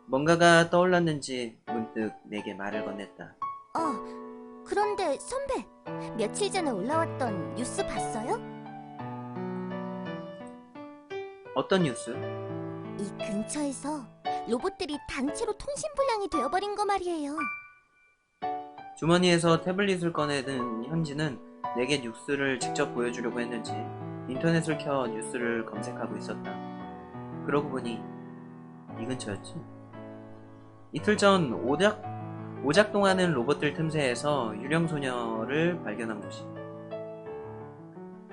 뭔가가 떠올랐는지 문득 내게 말을 건넸다. 그런데 선배, 며칠 전에 올라왔던 뉴스 봤어요? 어떤 뉴스? 이 근처에서 로봇들이 단체로 통신불량이 되어버린 거 말이에요. 주머니에서 태블릿을 꺼내든 현지는 내게 뉴스를 직접 보여주려고 했는지 인터넷을 켜 뉴스를 검색하고 있었다. 그러고 보니 이 근처였지. 이틀 전 오작동하는 로봇들 틈새에서 유령소녀를 발견한 곳이.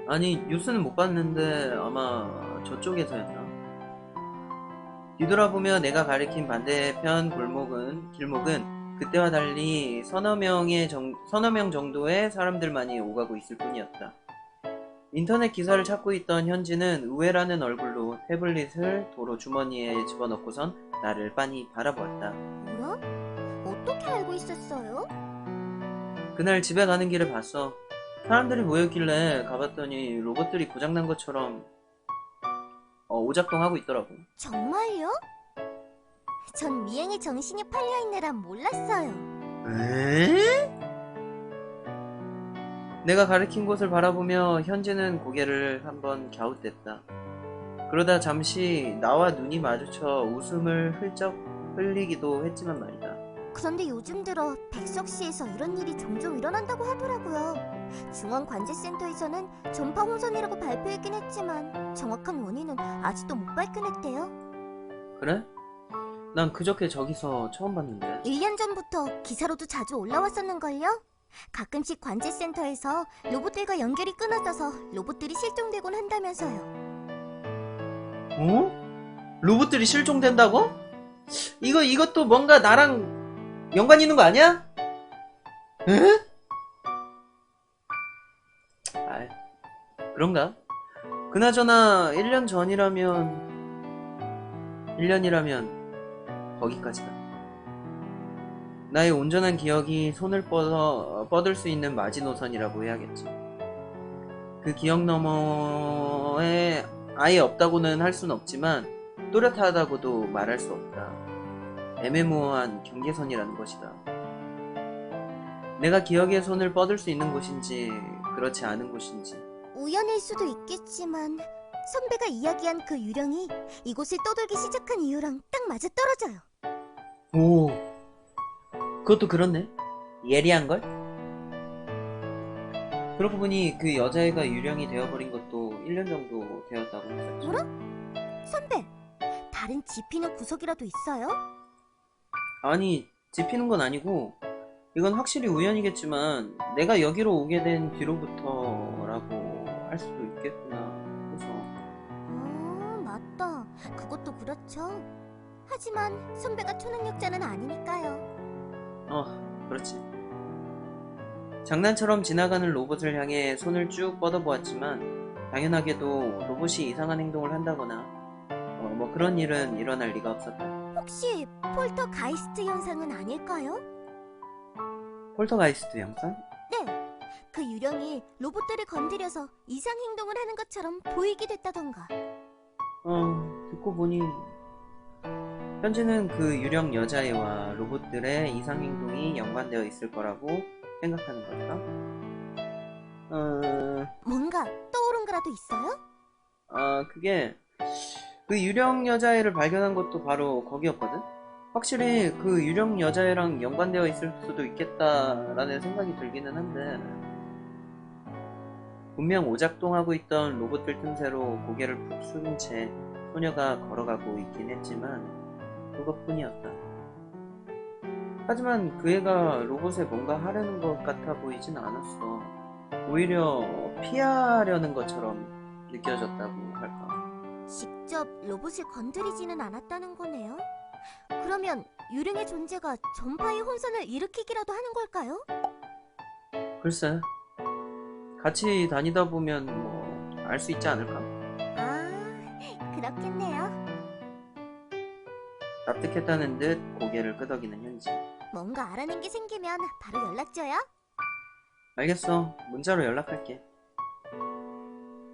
아니, 뉴스는 못 봤는데 아마 저쪽에서였나? 뒤돌아보며 내가 가리킨 반대편 길목은 그때와 달리 서너 명 정도의 사람들만이 오가고 있을 뿐이었다. 인터넷 기사를 찾고 있던 현지는 우회라는 얼굴로 태블릿을 도로 주머니에 집어넣고선 나를 빤히 바라보았다. 뭐라? 어떻게 알고 있었어요? 그날 집에 가는 길에 봤어. 사람들이 모였길래 가봤더니 로봇들이 고장난 것처럼 오작동하고 있더라고. 정말요? 전 미행에 정신이 팔려있느라 몰랐어요. 에? 내가 가리킨 곳을 바라보며 현지는 고개를 한번 갸웃댔다. 그러다 잠시 나와 눈이 마주쳐 웃음을 흘쩍 흘리기도 했지만 말이다. 그런데 요즘 들어 백석시에서 이런 일이 종종 일어난다고 하더라고요. 중앙관제센터에서는 전파 혼선이라고 발표했긴 했지만 정확한 원인은 아직도 못 발견했대요. 그래? 난 그저께 저기서 처음 봤는데. 1년 전부터 기사로도 자주 올라왔었는걸요? 가끔씩 관제센터에서 로봇들과 연결이 끊어져서 로봇들이 실종되곤 한다면서요. 어? 로봇들이 실종된다고? 이것도 뭔가 나랑 연관 있는 거 아니야? 에? 아이, 그런가? 그나저나 1년이라면 거기까지다. 나의 온전한 기억이 손을 뻗을 수 있는 마지노선이라고 해야겠지. 그 기억 너머에 아예 없다고는 할 순 없지만 또렷하다고도 말할 수 없다. 애매모호한 경계선이라는 것이다. 내가 기억의 손을 뻗을 수 있는 곳인지 그렇지 않은 곳인지. 우연일 수도 있겠지만 선배가 이야기한 그 유령이 이곳을 떠돌기 시작한 이유랑 딱 맞아떨어져요. 오, 그것도 그렇네. 예리한걸? 그러고 보니 그 여자애가 유령이 되어버린 것도 1년 정도 되었다고 했었지. 뭐라? 선배, 다른 지피는 구석이라도 있어요? 아니, 짚히는 건 아니고 이건 확실히 우연이겠지만 내가 여기로 오게 된 뒤로부터라고 할 수도 있겠구나 해서. 맞다. 그것도 그렇죠. 하지만 선배가 초능력자는 아니니까요. 그렇지. 장난처럼 지나가는 로봇을 향해 손을 쭉 뻗어보았지만 당연하게도 로봇이 이상한 행동을 한다거나 뭐 그런 일은 일어날 리가 없었다. 혹시 폴터가이스트 현상은 아닐까요? 폴터가이스트 영상? 네. 그 유령이 로봇들을 건드려서 이상 행동을 하는 것처럼 보이게 됐다던가. 듣고 보니 현지는 그 유령 여자애와 로봇들의 이상 행동이 연관되어 있을 거라고 생각하는 걸까? 뭔가 떠오른 거라도 있어요? 그게 그 유령 여자애를 발견한 것도 바로 거기였거든? 확실히 그 유령 여자애랑 연관되어 있을 수도 있겠다라는 생각이 들기는 한데 분명 오작동하고 있던 로봇들 틈새로 고개를 푹 숙인 채 소녀가 걸어가고 있긴 했지만 그것뿐이었다. 하지만 그 애가 로봇에 뭔가 하려는 것 같아 보이진 않았어. 오히려 피하려는 것처럼 느껴졌다고 할까. 직접 로봇을 건드리지는 않았다는 거네요. 그러면 유령의 존재가 전파의 혼선을 일으키기라도 하는 걸까요? 글쎄, 같이 다니다 보면 뭐 알 수 있지 않을까? 그렇겠네요. 납득했다는 듯 고개를 끄덕이는 현지. 뭔가 알아낸 게 생기면 바로 연락 줘요. 알겠어. 문자로 연락할게.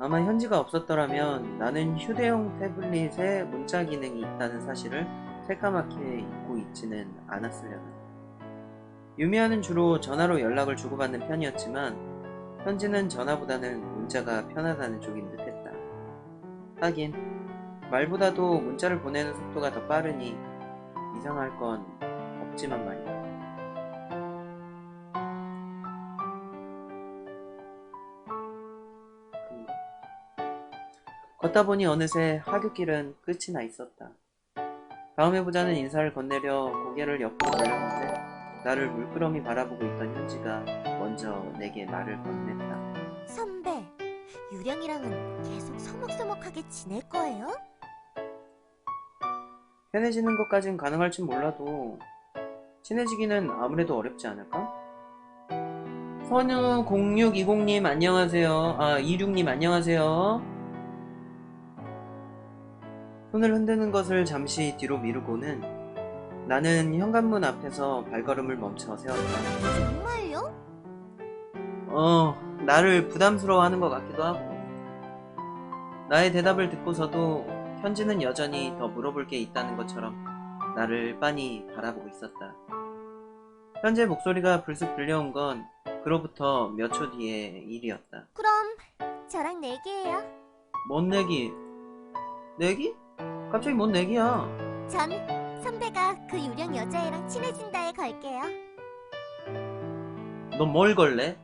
아마 현지가 없었더라면 나는 휴대용 태블릿에 문자 기능이 있다는 사실을 새까맣게 잊고 있지는 않았으려나. 유미와는 주로 전화로 연락을 주고받는 편이었지만 현지는 전화보다는 문자가 편하다는 쪽인 듯했다. 하긴 말보다도 문자를 보내는 속도가 더 빠르니 이상할 건 없지만 말이야. 걷다 보니 어느새 하굣길은 끝이 나 있었다. 다음에 보자는 인사를 건네려 고개를 옆으로 돌렸는데 나를 물끄러미 바라보고 있던 현지가 먼저 내게 말을 건넸다. 선배, 유령이랑은 계속 서먹서먹하게 지낼 거예요? 편해지는 것까진 가능할진 몰라도 친해지기는 아무래도 어렵지 않을까? 선우0620님 안녕하세요. 26님 안녕하세요. 손을 흔드는 것을 잠시 뒤로 미루고는 나는 현관문 앞에서 발걸음을 멈춰 세웠다. 정말요? 나를 부담스러워하는 것 같기도 하고. 나의 대답을 듣고서도 현지는 여전히 더 물어볼 게 있다는 것처럼 나를 빤히 바라보고 있었다. 현지의 목소리가 불쑥 들려온 건 그로부터 몇 초 뒤의 일이었다. 그럼 저랑 내기해요. 뭔 내기? 내기? 갑자기 뭔 내기야? 전 선배가 그 유령 여자애랑 친해진다에 걸게요. 넌 뭘 걸래?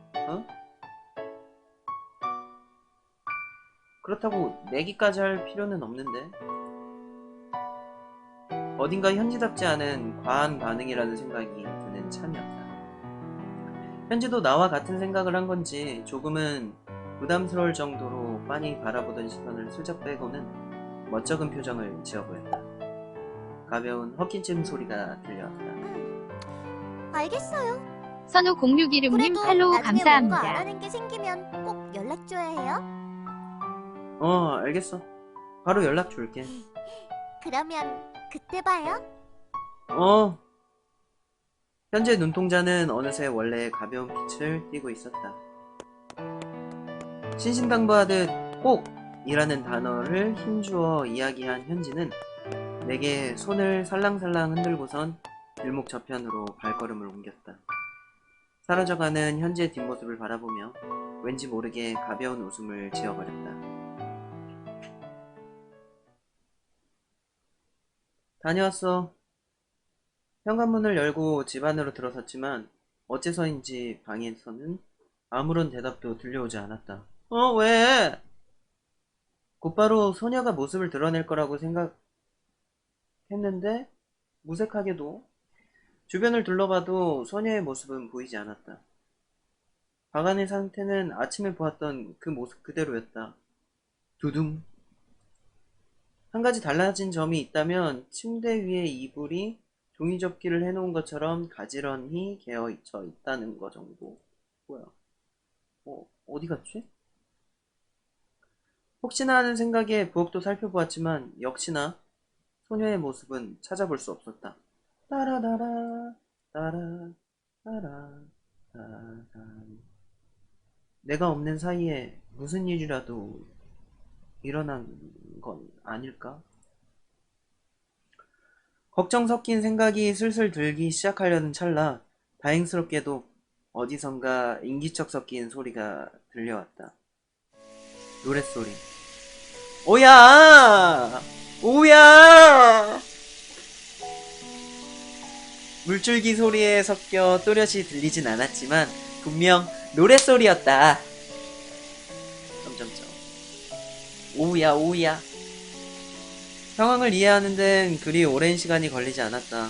그렇다고 내기까지 할 필요는 없는데. 어딘가 현지답지 않은 과한 반응이라는 생각이 드는 참이었다. 현지도 나와 같은 생각을 한 건지 조금은 부담스러울 정도로 빤히 바라보던 시선을 슬쩍 빼고는 멋쩍은 표정을 지어 보였다. 가벼운 헛기침 소리가 들려왔다. 알겠어요. 선우 0616님 그래도 팔로우 나중에 뭔가 감사합니다. 알아낸 게 생기면 꼭 연락줘야 해요. 알겠어. 바로 연락 줄게. 그러면 그때 봐요. 현재 눈동자는 어느새 원래 가벼운 빛을 띠고 있었다. 신신당부하듯 꼭 이라는 단어를 힘주어 이야기한 현지는 내게 손을 살랑살랑 흔들고선 길목 저편으로 발걸음을 옮겼다. 사라져가는 현지의 뒷모습을 바라보며 왠지 모르게 가벼운 웃음을 지어버렸다. 다녀왔어. 현관문을 열고 집 안으로 들어섰지만 어째서인지 방에서는 아무런 대답도 들려오지 않았다. 왜? 곧바로 소녀가 모습을 드러낼 거라고 생각했는데 무색하게도 주변을 둘러봐도 소녀의 모습은 보이지 않았다. 방 안의 상태는 아침에 보았던 그 모습 그대로였다. 두둥. 한 가지 달라진 점이 있다면 침대 위에 이불이 종이접기를 해놓은 것처럼 가지런히 개어있어 있다는 거 정도. 뭐야? 어디 갔지? 혹시나 하는 생각에 부엌도 살펴보았지만 역시나 소녀의 모습은 찾아볼 수 없었다. 따라다라 따라 따라 따라. 내가 없는 사이에 무슨 일이라도 일어난 건 아닐까? 걱정 섞인 생각이 슬슬 들기 시작하려는 찰나 다행스럽게도 어디선가 인기척 섞인 소리가 들려왔다. 노랫소리. 오야! 오야! 물줄기 소리에 섞여 또렷이 들리진 않았지만 분명 노랫소리였다. 점점점. 오우야 오우야. 상황을 이해하는 데는 그리 오랜 시간이 걸리지 않았다.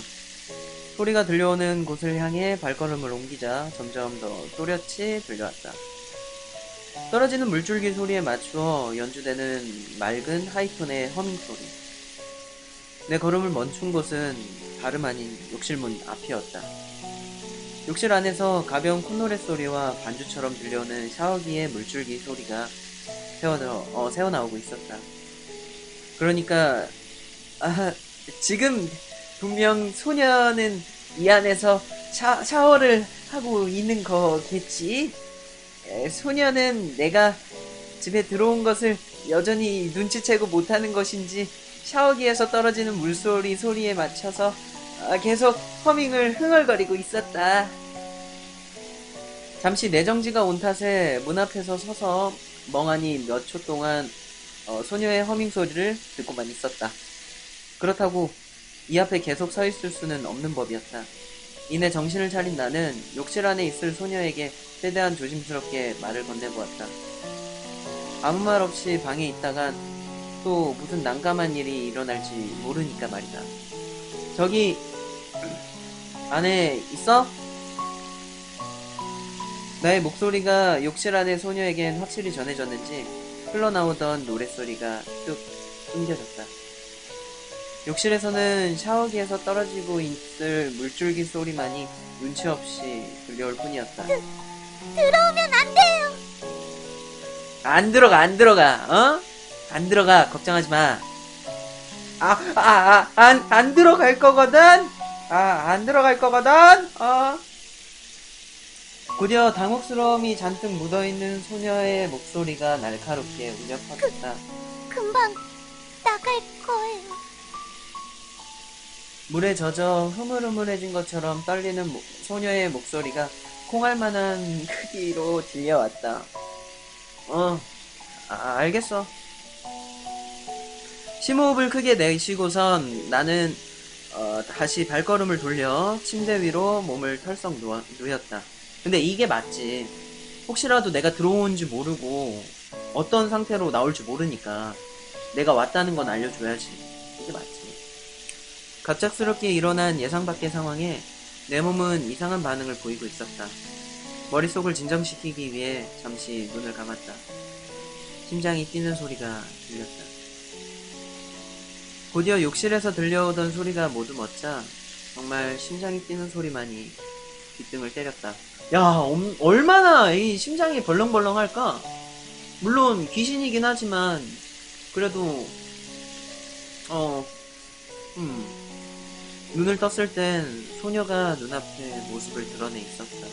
소리가 들려오는 곳을 향해 발걸음을 옮기자 점점 더 또렷이 들려왔다. 떨어지는 물줄기 소리에 맞추어 연주되는 맑은 하이톤의 허밍 소리. 내 걸음을 멈춘 곳은 다름 아닌 욕실문 앞이었다. 욕실 안에서 가벼운 콧노래 소리와 반주처럼 들려오는 샤워기의 물줄기 소리가 새어나오고 있었다. 그러니까 지금 분명 소녀는 이 안에서 샤워를 하고 있는 거겠지? 소녀는 내가 집에 들어온 것을 여전히 눈치채고 못하는 것인지 샤워기에서 떨어지는 물소리 소리에 맞춰서 계속 허밍을 흥얼거리고 있었다. 잠시 내정지가 온 탓에 문 앞에서 서서 멍하니 몇 초 동안 소녀의 허밍 소리를 듣고만 있었다. 그렇다고 이 앞에 계속 서 있을 수는 없는 법이었다. 이내 정신을 차린 나는 욕실 안에 있을 소녀에게 최대한 조심스럽게 말을 건네보았다. 아무 말 없이 방에 있다간 또 무슨 난감한 일이 일어날지 모르니까 말이다. 저기 안에 있어? 나의 목소리가 욕실 안의 소녀에겐 확실히 전해졌는지 흘러나오던 노랫소리가 뚝 끊겨졌다. 욕실에서는 샤워기에서 떨어지고 있을 물줄기 소리만이 눈치 없이 들려올 뿐이었다. 들어오면 안 돼요. 안 들어가. 안 들어가. 걱정하지 마. 안 들어갈 거거든? 안 들어갈 거거든? 곧이어 당혹스러움이 잔뜩 묻어있는 소녀의 목소리가 날카롭게 울려 퍼졌다. 금방 나갈 거예요. 물에 젖어 흐물흐물해진 것처럼 떨리는 소녀의 목소리가 콩알만한 크기로 들려왔다. 알겠어. 심호흡을 크게 내쉬고선 나는 다시 발걸음을 돌려 침대 위로 몸을 털썩 누였다. 근데 이게 맞지. 혹시라도 내가 들어온지 모르고 어떤 상태로 나올지 모르니까 내가 왔다는 건 알려줘야지. 이게 맞지. 갑작스럽게 일어난 예상 밖의 상황에 내 몸은 이상한 반응을 보이고 있었다. 머릿속을 진정시키기 위해 잠시 눈을 감았다. 심장이 뛰는 소리가 들렸다. 곧이어 욕실에서 들려오던 소리가 모두 멎자 정말 심장이 뛰는 소리만이 귓등을 때렸다. 야, 얼마나 이 심장이 벌렁벌렁 할까? 물론 귀신이긴 하지만 그래도 눈을 떴을 땐 소녀가 눈앞에 모습을 드러내 있었다.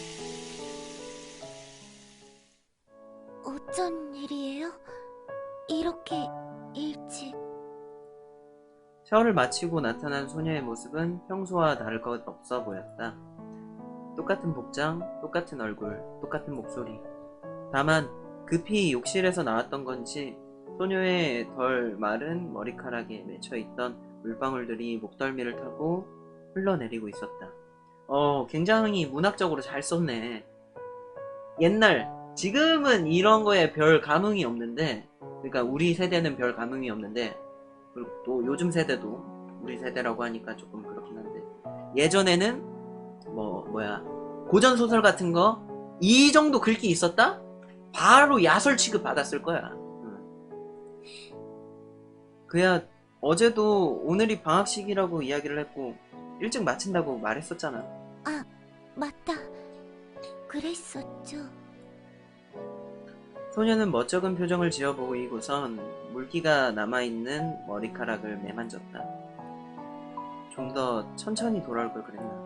어쩐 일이에요? 이렇게 일찍. 샤워를 마치고 나타난 소녀의 모습은 평소와 다를 것 없어 보였다. 똑같은 복장, 똑같은 얼굴, 똑같은 목소리. 다만 급히 욕실에서 나왔던 건지 소녀의 덜 마른 머리카락에 맺혀있던 물방울들이 목덜미를 타고 흘러내리고 있었다. 굉장히 문학적으로 잘 썼네. 지금은 이런 거에 별 감흥이 없는데, 그러니까 우리 세대는 별 감흥이 없는데, 그리고 또 요즘 세대도 우리 세대라고 하니까 조금 그렇긴 한데, 예전에는 고전 소설 같은 거 이 정도 글귀 있었다? 바로 야설 취급 받았을 거야. 그야 어제도 오늘이 방학식이라고 이야기를 했고 일찍 마친다고 말했었잖아. 아, 맞다. 그랬었죠. 소녀는 멋쩍은 표정을 지어 보이고선 물기가 남아있는 머리카락을 매만졌다. 좀 더 천천히 돌아올 걸 그랬나.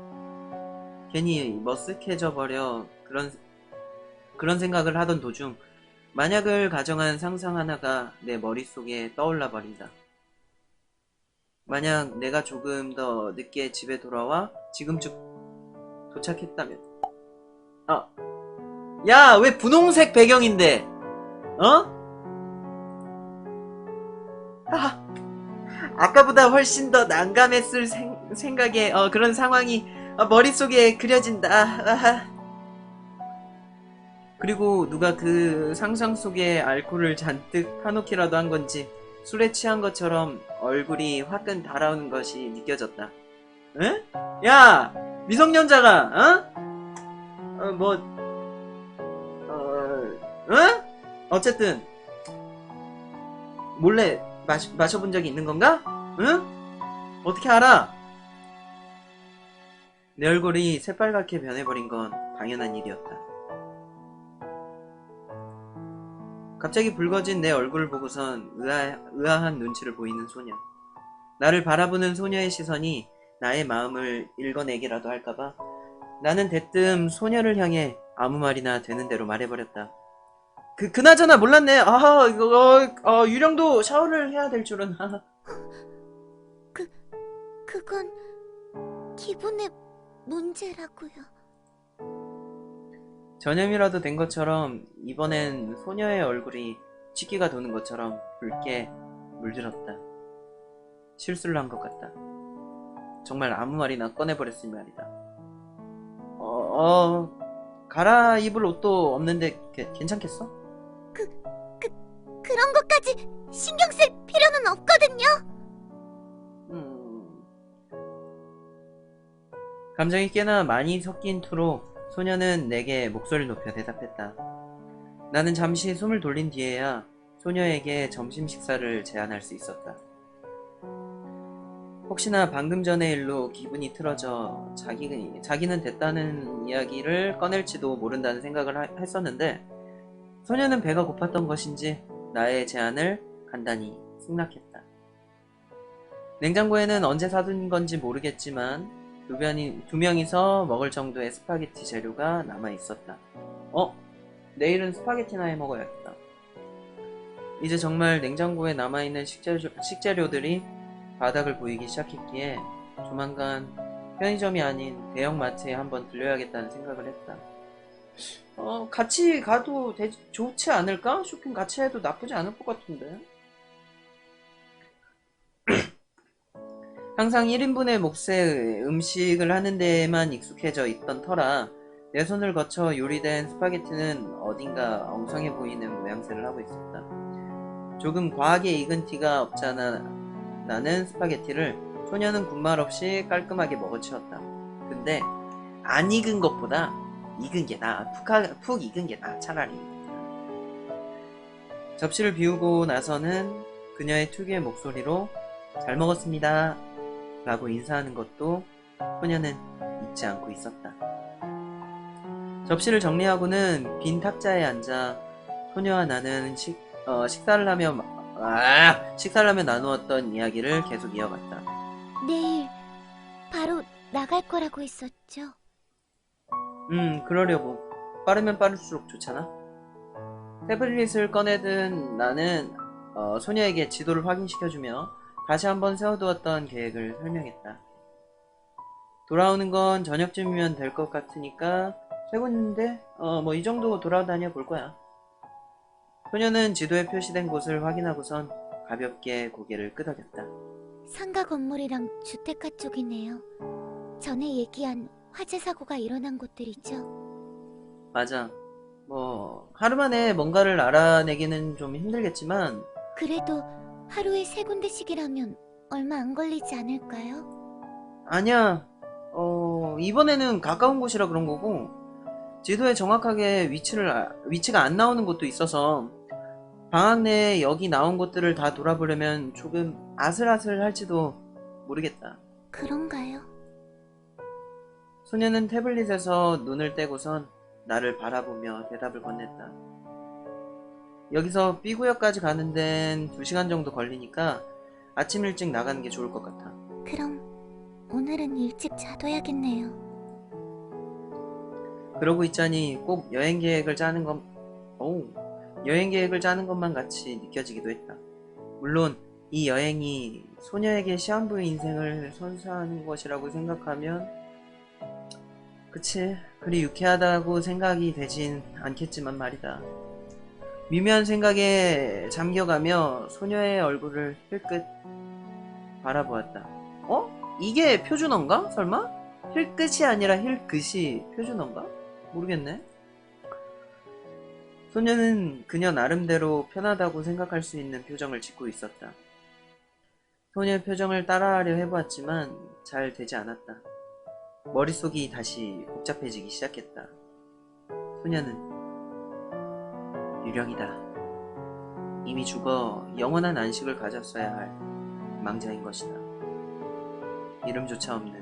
괜히 머쓱해져 버려 그런 생각을 하던 도중 만약을 가정한 상상 하나가 내 머릿속에 떠올라 버린다. 만약 내가 조금 더 늦게 집에 돌아와 지금쯤 도착했다면. 야, 왜 분홍색 배경인데? 아까보다 훨씬 더 난감했을 생각에 그런 상황이 머릿속에 그려진다. 그리고 누가 그 상상 속에 알코올을 잔뜩 타놓기라도 한 건지 술에 취한 것처럼 얼굴이 화끈 달아오는 것이 느껴졌다. 응? 야! 미성년자가 응? 어쨌든 몰래 마셔본 적이 있는 건가? 응? 어떻게 알아? 내 얼굴이 새빨갛게 변해버린 건 당연한 일이었다. 갑자기 붉어진 내 얼굴을 보고선 의아한 눈치를 보이는 소녀. 나를 바라보는 소녀의 시선이 나의 마음을 읽어내기라도 할까봐 나는 대뜸 소녀를 향해 아무 말이나 되는 대로 말해버렸다. 그나저나 몰랐네. 아, 이거, 유령도 샤워를 해야 될 줄은. 그건 기분의 문제라고요. 전염이라도 된 것처럼 이번엔 소녀의 얼굴이 치기가 도는 것처럼 붉게 물들었다. 실수를 한 것 같다. 정말 아무 말이나 꺼내버렸으니 말이다. 갈아입을 옷도 없는데 괜찮겠어? 그런 것까지 신경 쓸 필요는 없거든요. 감정이 꽤나 많이 섞인 투로 소녀는 내게 목소리를 높여 대답했다. 나는 잠시 숨을 돌린 뒤에야 소녀에게 점심 식사를 제안할 수 있었다. 혹시나 방금 전의 일로 기분이 틀어져 자기는 됐다는 이야기를 꺼낼지도 모른다는 생각을 했었는데 소녀는 배가 고팠던 것인지 나의 제안을 간단히 승낙했다. 냉장고에는 언제 사둔 건지 모르겠지만 두 명이서 먹을 정도의 스파게티 재료가 남아있었다. 내일은 스파게티나 해먹어야겠다. 이제 정말 냉장고에 남아있는 식재료들이 바닥을 보이기 시작했기에 조만간 편의점이 아닌 대형마트에 한번 들려야겠다는 생각을 했다. 같이 가도 좋지 않을까? 쇼핑 같이 해도 나쁘지 않을 것 같은데. 항상 1인분의 몫의 음식을 하는 데에만 익숙해져 있던 터라 내 손을 거쳐 요리된 스파게티는 어딘가 엉성해 보이는 모양새를 하고 있었다. 조금 과하게 익은 티가 없잖아 나는 스파게티를 소녀는 군말 없이 깔끔하게 먹어치웠다. 근데 안 익은 것보다 익은 게 나아. 푹 익은 게 나아 차라리. 접시를 비우고 나서는 그녀의 특유의 목소리로 잘 먹었습니다 라고 인사하는 것도 소녀는 잊지 않고 있었다. 접시를 정리하고는 빈 탁자에 앉아 소녀와 나는 식사를 하며 나누었던 이야기를 계속 이어갔다. 내일 바로 나갈 거라고 했었죠? 그러려고. 빠르면 빠를수록 좋잖아. 태블릿을 꺼내든 나는 소녀에게 지도를 확인시켜주며 다시 한번 세워두었던 계획을 설명했다. 돌아오는 건 저녁쯤이면 될 것 같으니까 최고인데 이 정도 돌아다녀 볼 거야. 소녀는 지도에 표시된 곳을 확인하고선 가볍게 고개를 끄덕였다. 상가 건물이랑 주택가 쪽이네요. 전에 얘기한 화재 사고가 일어난 곳들이죠. 맞아. 하루 만에 뭔가를 알아내기는 좀 힘들겠지만 그래도 하루에 3군데씩이라면 얼마 안 걸리지 않을까요? 아니야. 이번에는 가까운 곳이라 그런 거고 지도에 정확하게 위치가 안 나오는 곳도 있어서 방학 내에 여기 나온 곳들을 다 돌아보려면 조금 아슬아슬할지도 모르겠다. 그런가요? 소녀는 태블릿에서 눈을 떼고선 나를 바라보며 대답을 건넸다. 여기서 B구역까지 가는 데는 2시간 정도 걸리니까 아침 일찍 나가는 게 좋을 것 같아. 그럼 오늘은 일찍 자둬야겠네요. 그러고 있자니 꼭 여행 계획을 짜는 것만 같이 느껴지기도 했다. 물론 이 여행이 소녀에게 시한부의 인생을 선사하는 것이라고 생각하면 그치, 그리 유쾌하다고 생각이 되진 않겠지만 말이다. 미묘한 생각에 잠겨가며 소녀의 얼굴을 힐끗 바라보았다. 이게 표준어인가? 설마? 힐끗이 아니라 힐끗이 표준어인가? 모르겠네. 소녀는 그녀 나름대로 편하다고 생각할 수 있는 표정을 짓고 있었다. 소녀의 표정을 따라하려 해보았지만 잘 되지 않았다. 머릿속이 다시 복잡해지기 시작했다. 소녀는 유령이다. 이미 죽어 영원한 안식을 가졌어야 할 망자인 것이다. 이름조차 없는,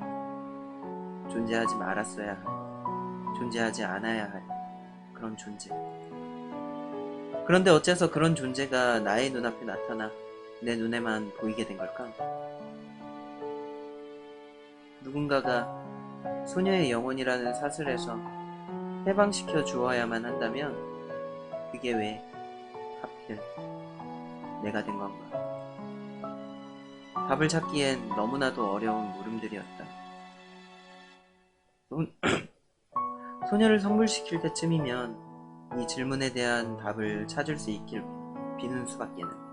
존재하지 말았어야 할, 존재하지 않아야 할 그런 존재. 그런데 어째서 그런 존재가 나의 눈앞에 나타나 내 눈에만 보이게 된 걸까? 누군가가 소녀의 영혼이라는 사슬에서 해방시켜 주어야만 한다면 그게 왜 하필 내가 된 건가? 답을 찾기엔 너무나도 어려운 물음들이었다. 소녀를 선물시킬 때쯤이면 이 질문에 대한 답을 찾을 수 있길 비는 수밖에는.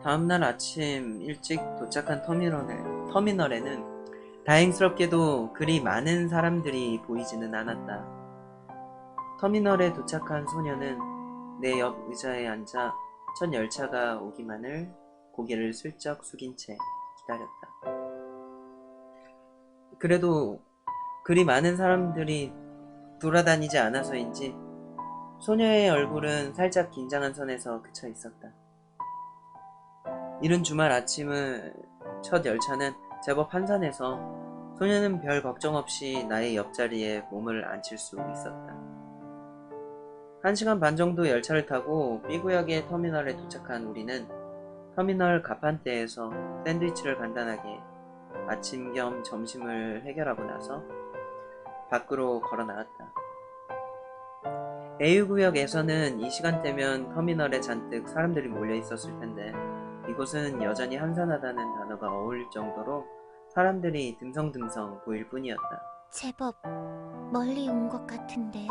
다음날 아침 일찍 도착한 터미널에는 다행스럽게도 그리 많은 사람들이 보이지는 않았다. 터미널에 도착한 소녀는 내 옆 의자에 앉아 첫 열차가 오기만을 고개를 슬쩍 숙인 채 기다렸다. 그래도 그리 많은 사람들이 돌아다니지 않아서인지 소녀의 얼굴은 살짝 긴장한 선에서 그쳐 있었다. 이른 주말 아침의 첫 열차는 제법 한산해서 소녀는 별 걱정 없이 나의 옆자리에 몸을 앉힐 수 있었다. 1시간 반 정도 열차를 타고 B구역의 터미널에 도착한 우리는 터미널 가판대에서 샌드위치를 간단하게 아침 겸 점심을 해결하고 나서 밖으로 걸어 나왔다. A구역에서는 이 시간대면 터미널에 잔뜩 사람들이 몰려 있었을 텐데 이곳은 여전히 한산하다는 단어가 어울릴 정도로 사람들이 듬성듬성 보일 뿐이었다. 제법 멀리 온 것 같은데요?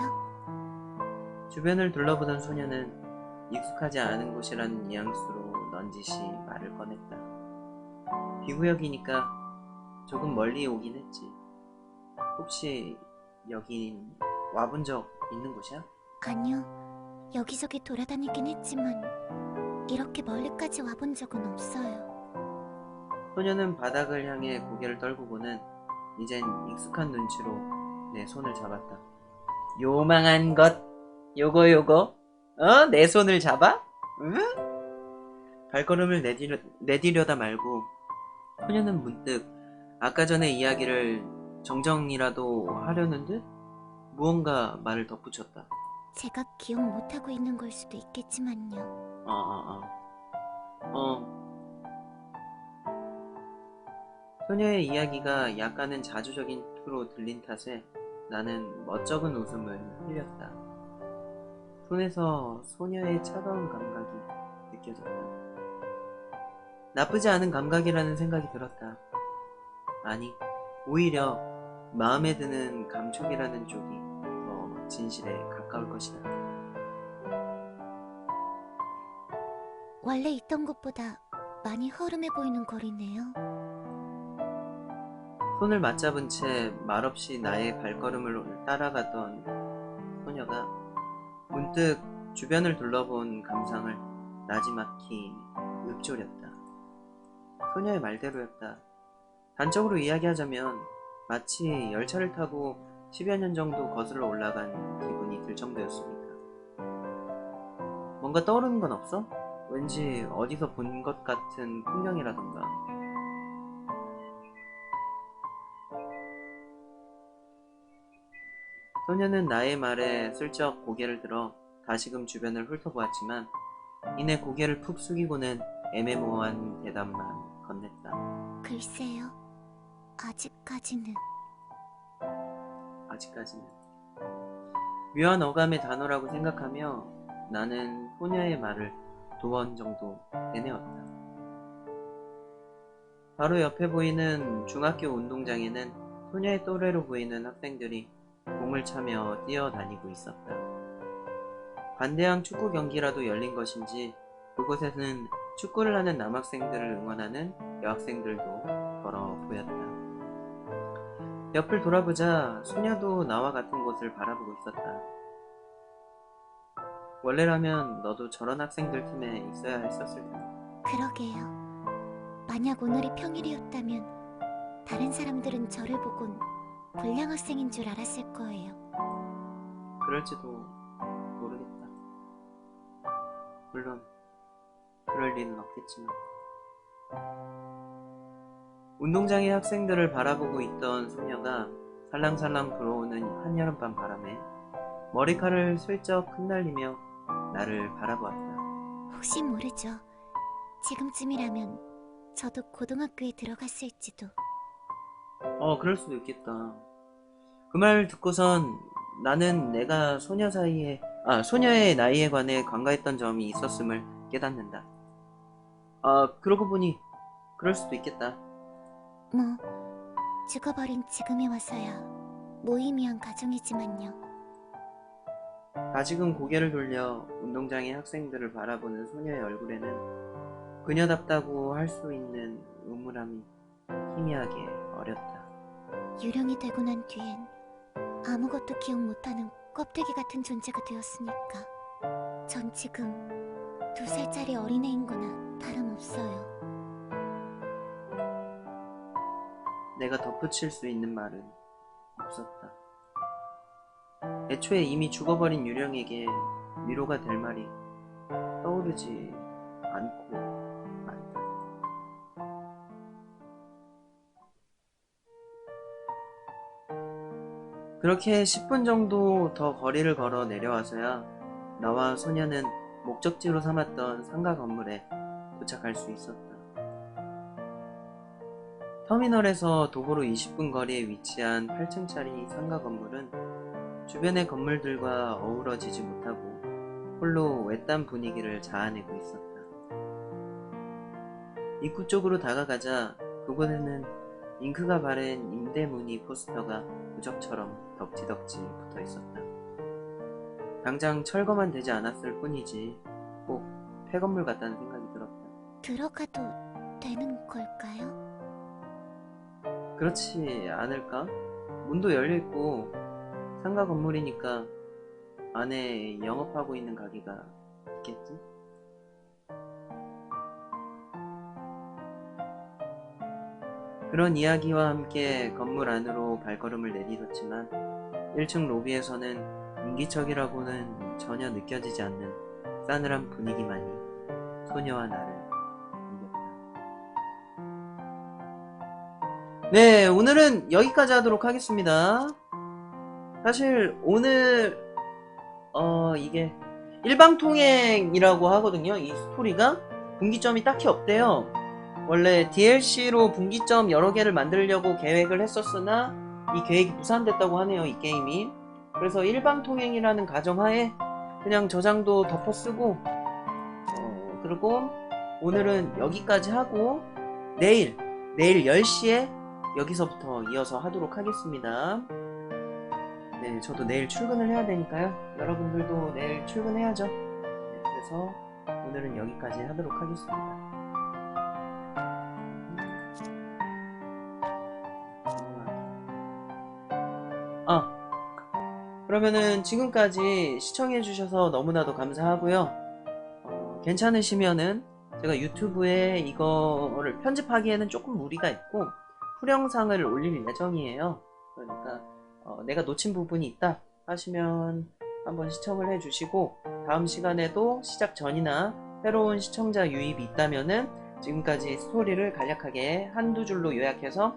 주변을 둘러보던 소녀는 익숙하지 않은 곳이라는 뉘앙스로 넌지시 말을 꺼냈다. B구역이니까 조금 멀리 오긴 했지. 혹시 여긴 와본 적 있는 곳이야? 아니요. 여기저기 돌아다니긴 했지만 이렇게 멀리까지 와본 적은 없어요. 소녀는 바닥을 향해 고개를 떨구고는 이젠 익숙한 눈치로 내 손을 잡았다. 요망한 것, 요거, 내 손을 잡아? 응? 발걸음을 내디려다 말고 소녀는 문득 아까 전에 이야기를 정정이라도 하려는 듯 무언가 말을 덧붙였다. 제가 기억 못하고 있는 걸 수도 있겠지만요. 소녀의 이야기가 약간은 자주적인 투로 들린 탓에 나는 멋쩍은 웃음을 흘렸다. 손에서 소녀의 차가운 감각이 느껴졌다. 나쁘지 않은 감각이라는 생각이 들었다. 아니, 오히려 마음에 드는 감촉이라는 쪽이 더 진실에 가까울 것이다. 원래 있던 곳보다 많이 허름해 보이는 거리네요. 손을 맞잡은 채 말없이 나의 발걸음을 따라가던 소녀가 문득 주변을 둘러본 감상을 나지막히 읊조렸다. 소녀의 말대로였다. 단적으로 이야기하자면 마치 열차를 타고 10여 년 정도 거슬러 올라간 기분이 들 정도였으니까. 뭔가 떠오르는 건 없어? 왠지 어디서 본 것 같은 풍경이라던가. 소녀는 나의 말에 슬쩍 고개를 들어 다시금 주변을 훑어보았지만 이내 고개를 푹 숙이고는 애매모호한 대답만 건넸다. 글쎄요. 아직까지는. 묘한 어감의 단어라고 생각하며 나는 소녀의 말을 2번 정도 되뇌었다. 바로 옆에 보이는 중학교 운동장에는 소녀의 또래로 보이는 학생들이 공을 차며 뛰어다니고 있었다. 관대한 축구 경기라도 열린 것인지 그곳에는 축구를 하는 남학생들을 응원하는 여학생들도 걸어 보였다. 옆을 돌아보자 소녀도 나와 같은 곳을 바라보고 있었다. 원래라면 너도 저런 학생들 틈에 있어야 했었을 텐데. 그러게요. 만약 오늘이 평일이었다면 다른 사람들은 저를 보곤 불량 학생인 줄 알았을 거예요. 그럴지도 모르겠다. 물론 그럴 리는 없겠지만. 운동장의 학생들을 바라보고 있던 소녀가 살랑살랑 불어오는 한여름밤 바람에 머리칼을 슬쩍 흩날리며 나를 바라보았다. 혹시 모르죠. 지금쯤이라면 저도 고등학교에 들어갔을지도. 그럴 수도 있겠다. 그 말 듣고선 나는 내가 소녀의 나이에 관해 관가했던 점이 있었음을 깨닫는다. 그러고 보니 그럴 수도 있겠다. 뭐, 죽어버린 지금에 와서야 무의미한 가정이지만요. 다지금 고개를 돌려 운동장의 학생들을 바라보는 소녀의 얼굴에는 그녀답다고 할 수 있는 음울함이 희미하게 어렸다. 유령이 되고 난 뒤엔 아무것도 기억 못하는 껍데기 같은 존재가 되었으니까 전 지금 2살짜리 어린애인 거나 다름없어요. 내가 덧붙일 수 있는 말은 없었다. 애초에 이미 죽어버린 유령에게 위로가 될 말이 떠오르지 않고 말다. 그렇게 10분 정도 더 거리를 걸어 내려와서야 나와 소녀는 목적지로 삼았던 상가 건물에 도착할 수 있었다. 터미널에서 도보로 20분 거리에 위치한 8층짜리 상가 건물은 주변의 건물들과 어우러지지 못하고 홀로 외딴 분위기를 자아내고 있었다. 입구 쪽으로 다가가자 그곳에는 잉크가 바른 임대문의 포스터가 부적처럼 덕지덕지 붙어 있었다. 당장 철거만 되지 않았을 뿐이지 꼭 폐건물 같다는 생각이 들었다. 들어가도 되는 걸까요? 그렇지 않을까? 문도 열려있고 상가 건물이니까 안에 영업하고 있는 가게가 있겠지? 그런 이야기와 함께 건물 안으로 발걸음을 내딛었지만 1층 로비에서는 인기척이라고는 전혀 느껴지지 않는 싸늘한 분위기만이 소녀와 나를 이겼다. 네, 오늘은 여기까지 하도록 하겠습니다. 사실 오늘 이게 일방통행이라고 하거든요. 이 스토리가 분기점이 딱히 없대요. 원래 DLC로 분기점 여러 개를 만들려고 계획을 했었으나 이 계획이 무산됐다고 하네요, 이 게임이. 그래서 일방통행이라는 가정하에 그냥 저장도 덮어쓰고 그리고 오늘은 여기까지 하고 내일 10시에 여기서부터 이어서 하도록 하겠습니다. 네, 저도 내일 출근을 해야 되니까요. 여러분들도 내일 출근해야죠. 네, 그래서 오늘은 여기까지 하도록 하겠습니다. 그러면은 지금까지 시청해주셔서 너무나도 감사하고요. 괜찮으시면은 제가 유튜브에 이거를 편집하기에는 조금 무리가 있고 풀영상을 올릴 예정이에요. 그러니까 내가 놓친 부분이 있다 하시면 한번 시청을 해주시고 다음 시간에도 시작 전이나 새로운 시청자 유입이 있다면은 지금까지 스토리를 간략하게 한두 줄로 요약해서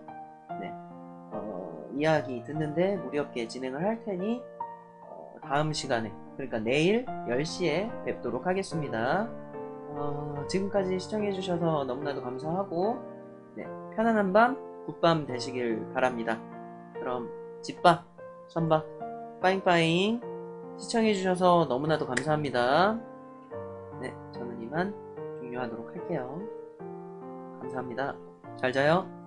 이야기 듣는데 무리 없게 진행을 할 테니 다음 시간에 그러니까 내일 10시에 뵙도록 하겠습니다. 지금까지 시청해주셔서 너무나도 감사하고 편안한 밤 굿밤 되시길 바랍니다. 그럼 집밥 선밥 빠잉빠잉 시청해주셔서 너무나도 감사합니다. 네, 저는 이만 종료하도록 할게요. 감사합니다. 잘 자요.